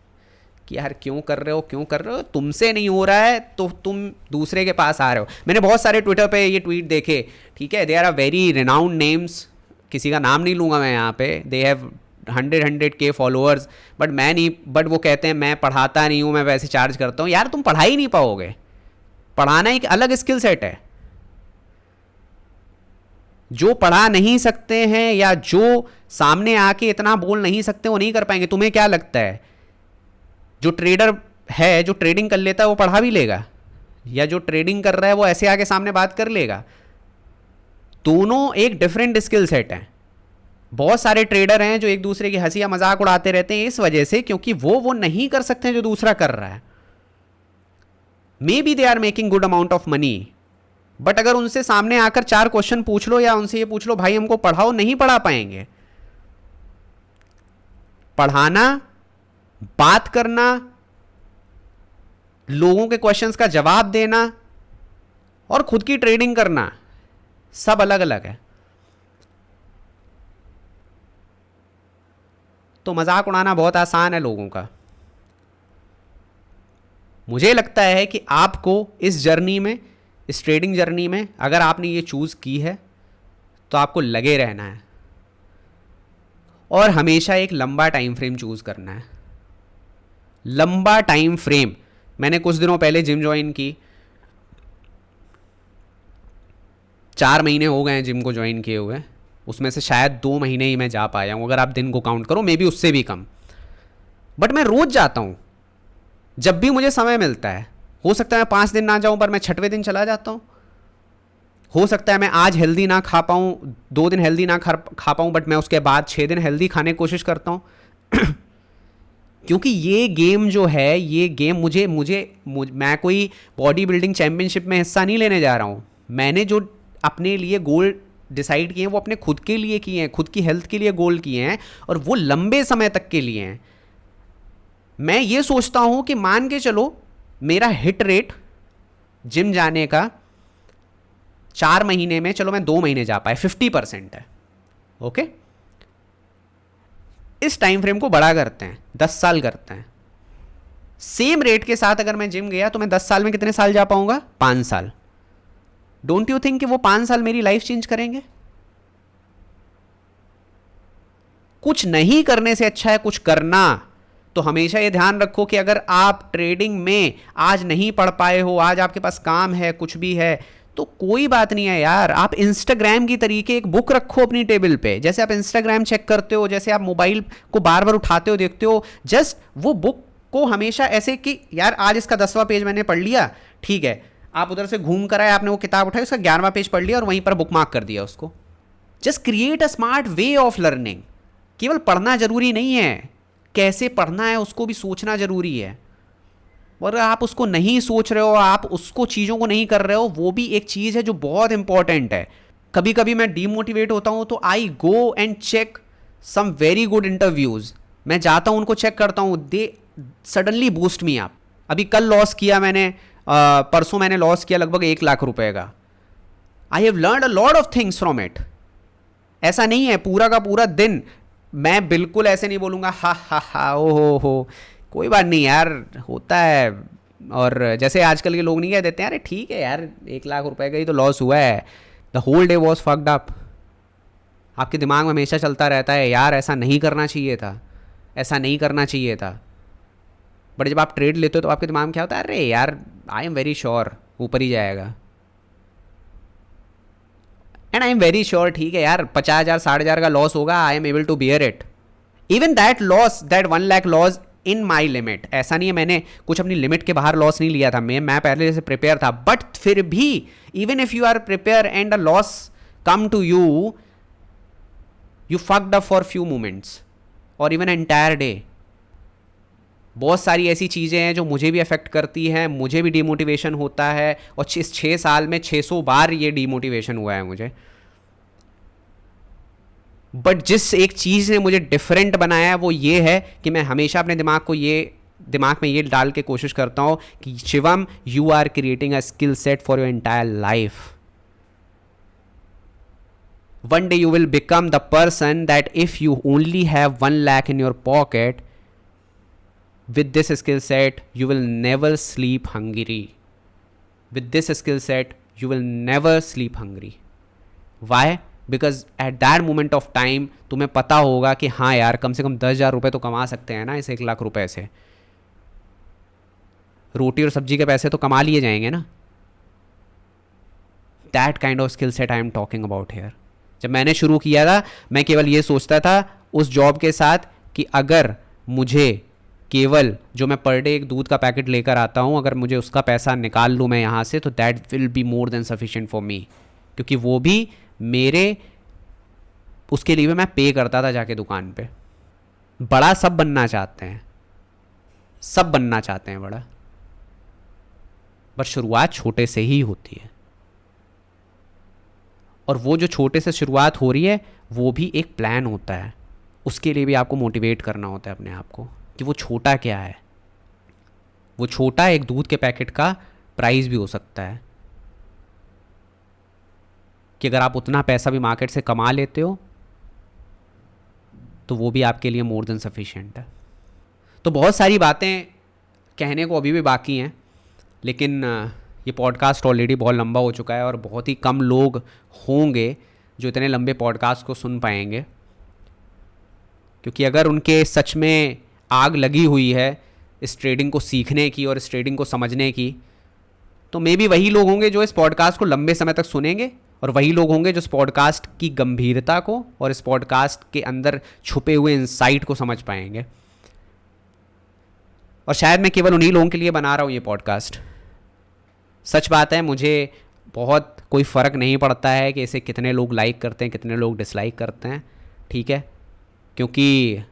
कि यार क्यों कर रहे हो, क्यों कर रहे हो, तुमसे नहीं हो रहा है तो तुम दूसरे के पास आ रहे हो। मैंने बहुत सारे ट्विटर पे ये ट्वीट देखे, ठीक है, they are a very renowned names, किसी का नाम नहीं लूँगा मैं यहाँ पे, they have 100K followers, but मैं नहीं, बट वो कहते हैं मैं पढ़ाता नहीं हूँ, मैं वैसे चार्ज करता हूँ। यार तुम पढ़ा ही नहीं पाओगे, पढ़ाना एक अलग स्किल सेट है। जो पढ़ा नहीं सकते हैं या जो सामने आके इतना बोल नहीं सकते वो नहीं कर पाएंगे। तुम्हें क्या लगता है जो ट्रेडर है, जो ट्रेडिंग कर लेता है वो पढ़ा भी लेगा, या जो ट्रेडिंग कर रहा है वो ऐसे आके सामने बात कर लेगा? दोनों एक डिफरेंट स्किल सेट हैं। बहुत सारे ट्रेडर हैं जो एक दूसरे की हंसी या मजाक उड़ाते रहते हैं इस वजह से क्योंकि वो नहीं कर सकते जो दूसरा कर रहा है। Maybe they are making good amount of money, but अगर उनसे सामने आकर 4 क्वेश्चन पूछ लो या उनसे ये पूछ लो भाई हमको पढ़ाओ, नहीं पढ़ा पाएंगे। पढ़ाना, बात करना, लोगों के क्वेश्चंस का जवाब देना और खुद की ट्रेडिंग करना सब अलग अलग है। तो मजाक उड़ाना बहुत आसान है लोगों का। मुझे लगता है कि आपको इस जर्नी में, इस ट्रेडिंग जर्नी में, अगर आपने ये चूज की है तो आपको लगे रहना है और हमेशा एक लंबा टाइम फ्रेम चूज करना है। लंबा टाइम फ्रेम। मैंने कुछ दिनों पहले जिम ज्वाइन की, 4 महीने हो गए हैं जिम को ज्वाइन किए हुए, उसमें से शायद 2 महीने ही मैं जा पाया हूं, अगर आप दिन को काउंट करो, मे बी उससे भी कम। बट मैं रोज जाता हूं जब भी मुझे समय मिलता है। हो सकता है मैं 5 दिन ना जाऊं पर मैं 6वें दिन चला जाता हूं। हो सकता है मैं आज हेल्दी ना खा पाऊं, 2 दिन हेल्दी ना खा पाऊं, बट मैं उसके बाद 6 दिन हेल्दी खाने की कोशिश करता हूं। क्योंकि ये गेम जो है, ये गेम मैं कोई बॉडी बिल्डिंग चैंपियनशिप में हिस्सा नहीं लेने जा रहा हूँ। मैंने जो अपने लिए गोल डिसाइड किए हैं वो अपने खुद के लिए किए हैं, खुद की हेल्थ के लिए गोल किए हैं और वो लंबे समय तक के लिए हैं। मैं ये सोचता हूँ कि मान के चलो मेरा हिट रेट जिम जाने का 4 महीने में, चलो मैं 2 महीने जा पाए, 50% है। ओके, इस टाइम फ्रेम को बड़ा करते हैं, 10 साल करते हैं। सेम रेट के साथ अगर मैं जिम गया तो मैं 10 साल में कितने साल जा पाऊंगा? 5 साल। डोंट यू थिंक कि वो 5 साल मेरी लाइफ चेंज करेंगे? कुछ नहीं करने से अच्छा है कुछ करना। तो हमेशा ये ध्यान रखो कि अगर आप ट्रेडिंग में आज नहीं पढ़ पाए हो, आज आपके पास काम है, कुछ भी है, तो कोई बात नहीं है यार। आप इंस्टाग्राम की तरीके एक बुक रखो अपनी टेबल पे। जैसे आप इंस्टाग्राम चेक करते हो, जैसे आप मोबाइल को बार बार उठाते हो, देखते हो, जस्ट वो बुक को हमेशा ऐसे कि यार आज इसका 10वां पेज मैंने पढ़ लिया, ठीक है, आप उधर से घूम कर आए, आपने वो किताब उठाई, उसका 11वां पेज पढ़ लिया और वहीं पर बुक मार्क कर दिया उसको। Just create a smart way of learning. केवल पढ़ना जरूरी नहीं है, कैसे पढ़ना है उसको भी सोचना जरूरी है। और आप उसको नहीं सोच रहे हो, आप उसको चीज़ों को नहीं कर रहे हो, वो भी एक चीज़ है जो बहुत इंपॉर्टेंट है। कभी कभी मैं डीमोटिवेट होता हूँ तो I go and check some very good interviews. मैं जाता हूँ, उनको चेक करता हूँ, they suddenly boost me up. अभी कल लॉस किया मैंने, परसों मैंने लॉस किया लगभग 1 लाख रुपए का। I have learn a lot of things from it. ऐसा नहीं है पूरा का पूरा दिन मैं बिल्कुल ऐसे नहीं बोलूँगा हा हा हा ओ हो, कोई बात नहीं यार, होता है। और जैसे आजकल के लोग नहीं कह देते हैं अरे ठीक है यार 1 लाख रुपए का ही तो लॉस हुआ है, the whole day was fucked up. आपके दिमाग में हमेशा चलता रहता है यार ऐसा नहीं करना चाहिए था, ऐसा नहीं करना चाहिए था। बट जब आप ट्रेड लेते हो तो आपके दिमाग में क्या होता है, अरे यार आई एम वेरी श्योर ऊपर ही जाएगा। And I am very sure, ठीक है यार 50,000 60,000 का लॉस होगा, I am able to bear it. Even that loss, that 1 lakh loss in my limit. ऐसा नहीं है मैंने कुछ अपनी लिमिट के बाहर लॉस नहीं लिया था, मैं पहले से प्रिपेयर था। बट फिर भी even if you are prepare and a loss come to you, you fucked up for few moments और इवन एंटायर डे। बहुत सारी ऐसी चीज़ें हैं जो मुझे भी अफेक्ट करती हैं, मुझे भी डिमोटिवेशन होता है, और इस 6 साल में 600 बार ये डिमोटिवेशन हुआ है मुझे। बट जिस एक चीज़ ने मुझे डिफरेंट बनाया है वो ये है कि मैं हमेशा अपने दिमाग में ये डाल के कोशिश करता हूँ कि Shivam, you are creating a skill set for your entire life. One day you will become the person that if you only have 1 lakh in your pocket, with this skill set you will never sleep hungry. With this skill set you will never sleep hungry. Why? Because at that moment of time तुम्हें पता होगा कि हाँ यार कम से कम 10,000 रुपये तो कमा सकते हैं ना इस 1 लाख रुपए से. रोटी और सब्जी के पैसे तो कमा लिए जाएंगे ना. That kind of skill set I am talking about here. जब मैंने शुरू किया था मैं केवल ये सोचता था उस जॉब के साथ कि अगर मुझे केवल जो मैं पर डे एक दूध का पैकेट लेकर आता हूँ अगर मुझे उसका पैसा निकाल लूँ मैं यहाँ से तो that will be more than sufficient for me. क्योंकि वो भी मेरे उसके लिए मैं पे करता था जाके दुकान पे. बड़ा सब बनना चाहते हैं, सब बनना चाहते हैं बड़ा, पर शुरुआत छोटे से ही होती है. और वो जो छोटे से शुरुआत हो रही है वो भी एक प्लान होता है. उसके लिए भी आपको मोटिवेट करना होता है अपने आप को कि वो छोटा क्या है. वो छोटा एक दूध के पैकेट का प्राइस भी हो सकता है कि अगर आप उतना पैसा भी मार्केट से कमा लेते हो तो वो भी आपके लिए मोर देन सफिशिएंट है. तो बहुत सारी बातें कहने को अभी भी बाकी हैं, लेकिन ये पॉडकास्ट ऑलरेडी बहुत लंबा हो चुका है और बहुत ही कम लोग होंगे जो इतने लंबे पॉडकास्ट को सुन पाएंगे. क्योंकि अगर उनके सच में आग लगी हुई है इस ट्रेडिंग को सीखने की और इस ट्रेडिंग को समझने की, तो मे बी वही लोग होंगे जो इस पॉडकास्ट को लंबे समय तक सुनेंगे और वही लोग होंगे जो इस पॉडकास्ट की गंभीरता को और इस पॉडकास्ट के अंदर छुपे हुए इंसाइट को समझ पाएंगे. और शायद मैं केवल उन्हीं लोगों के लिए बना रहा हूँ ये पॉडकास्ट. सच बात है, मुझे बहुत कोई फ़र्क नहीं पड़ता है कि इसे कितने लोग लाइक करते हैं कितने लोग डिसलाइक करते हैं, ठीक है. क्योंकि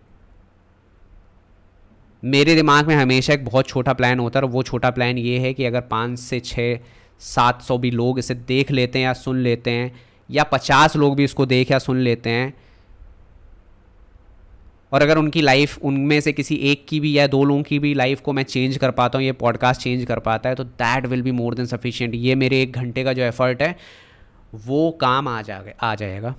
मेरे दिमाग में हमेशा एक बहुत छोटा प्लान होता है और वो छोटा प्लान ये है कि अगर 5 से 6 700 भी लोग इसे देख लेते हैं या सुन लेते हैं या 50 लोग भी इसको देख या सुन लेते हैं और अगर उनकी लाइफ उनमें से किसी एक की भी या 2 लोगों की भी लाइफ को मैं चेंज कर पाता हूँ, ये पॉडकास्ट चेंज कर पाता है, तो that will be more than sufficient. ये मेरे 1 घंटे का जो एफर्ट है वो काम आ जाएगा.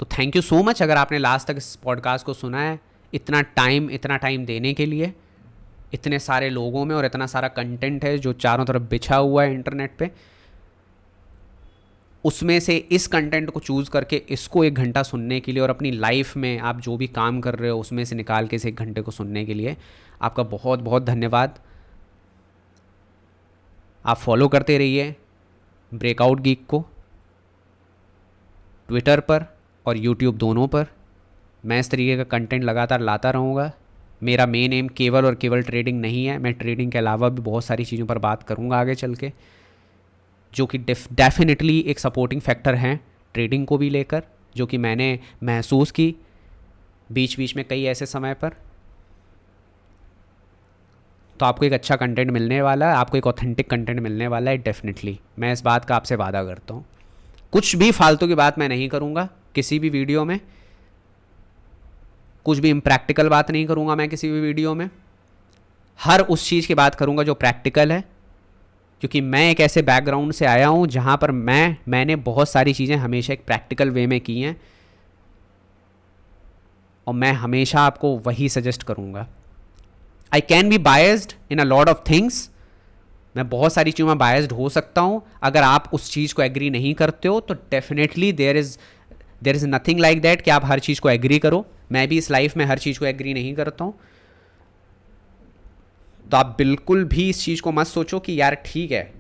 तो थैंक यू सो मच अगर आपने लास्ट तक इस पॉडकास्ट को सुना है. इतना टाइम देने के लिए. इतने सारे लोगों में और इतना सारा कंटेंट है जो चारों तरफ बिछा हुआ है इंटरनेट पे, उसमें से इस कंटेंट को चूज़ करके इसको 1 घंटा सुनने के लिए और अपनी लाइफ में आप जो भी काम कर रहे हो उसमें से निकाल के इस 1 घंटे को सुनने के लिए आपका बहुत बहुत धन्यवाद. आप फॉलो करते रहिए ब्रेकआउट गीक को ट्विटर पर और यूट्यूब दोनों पर. मैं इस तरीके का कंटेंट लगातार लाता रहूँगा. मेरा मेन एम केवल और केवल ट्रेडिंग नहीं है. मैं ट्रेडिंग के अलावा भी बहुत सारी चीज़ों पर बात करूँगा आगे चल के, जो कि डेफिनेटली एक सपोर्टिंग फैक्टर हैं ट्रेडिंग को भी लेकर, जो कि मैंने महसूस की बीच बीच में कई ऐसे समय पर. तो आपको एक अच्छा कंटेंट मिलने वाला है, आपको एक ऑथेंटिक कंटेंट मिलने वाला है डेफिनेटली. मैं इस बात का आपसे वादा करता हूँ. कुछ भी फालतू की बात मैं नहीं करूँगा किसी भी वीडियो में. कुछ भी इम्प्रैक्टिकल बात नहीं करूँगा मैं किसी भी वीडियो में. हर उस चीज़ की बात करूँगा जो प्रैक्टिकल है, क्योंकि मैं एक ऐसे बैकग्राउंड से आया हूँ जहाँ पर मैंने बहुत सारी चीज़ें हमेशा एक प्रैक्टिकल वे में की हैं और मैं हमेशा आपको वही सजेस्ट करूँगा. I can be biased in a lot of things. मैं बहुत सारी चीज़ों में बायस्ड हो सकता हूँ. अगर आप उस चीज़ को एग्री नहीं करते हो तो definitely there is nothing like that कि आप हर चीज़ को एग्री करो. मैं भी इस लाइफ में हर चीज़ को एग्री नहीं करता हूँ. तो आप बिल्कुल भी इस चीज़ को मत सोचो कि यार ठीक है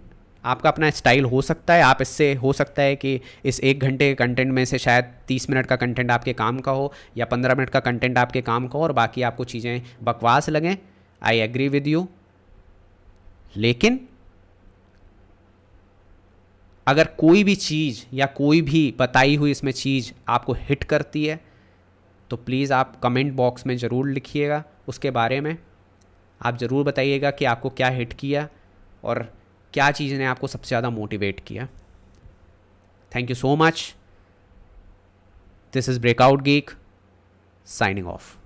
आपका अपना स्टाइल हो सकता है, आप इससे हो सकता है कि इस 1 घंटे के कंटेंट में से शायद 30 मिनट का कंटेंट आपके काम का हो या 15 मिनट का कंटेंट आपके काम का हो और बाकी आपको चीज़ें बकवास लगें. I agree with you. लेकिन अगर कोई भी चीज़ या कोई भी बताई हुई इसमें चीज़ आपको हिट करती है तो प्लीज़ आप कमेंट बॉक्स में ज़रूर लिखिएगा. उसके बारे में आप ज़रूर बताइएगा कि आपको क्या हिट किया और क्या चीज़ ने आपको सबसे ज़्यादा मोटिवेट किया. Thank you so much. This is Breakout geek signing off.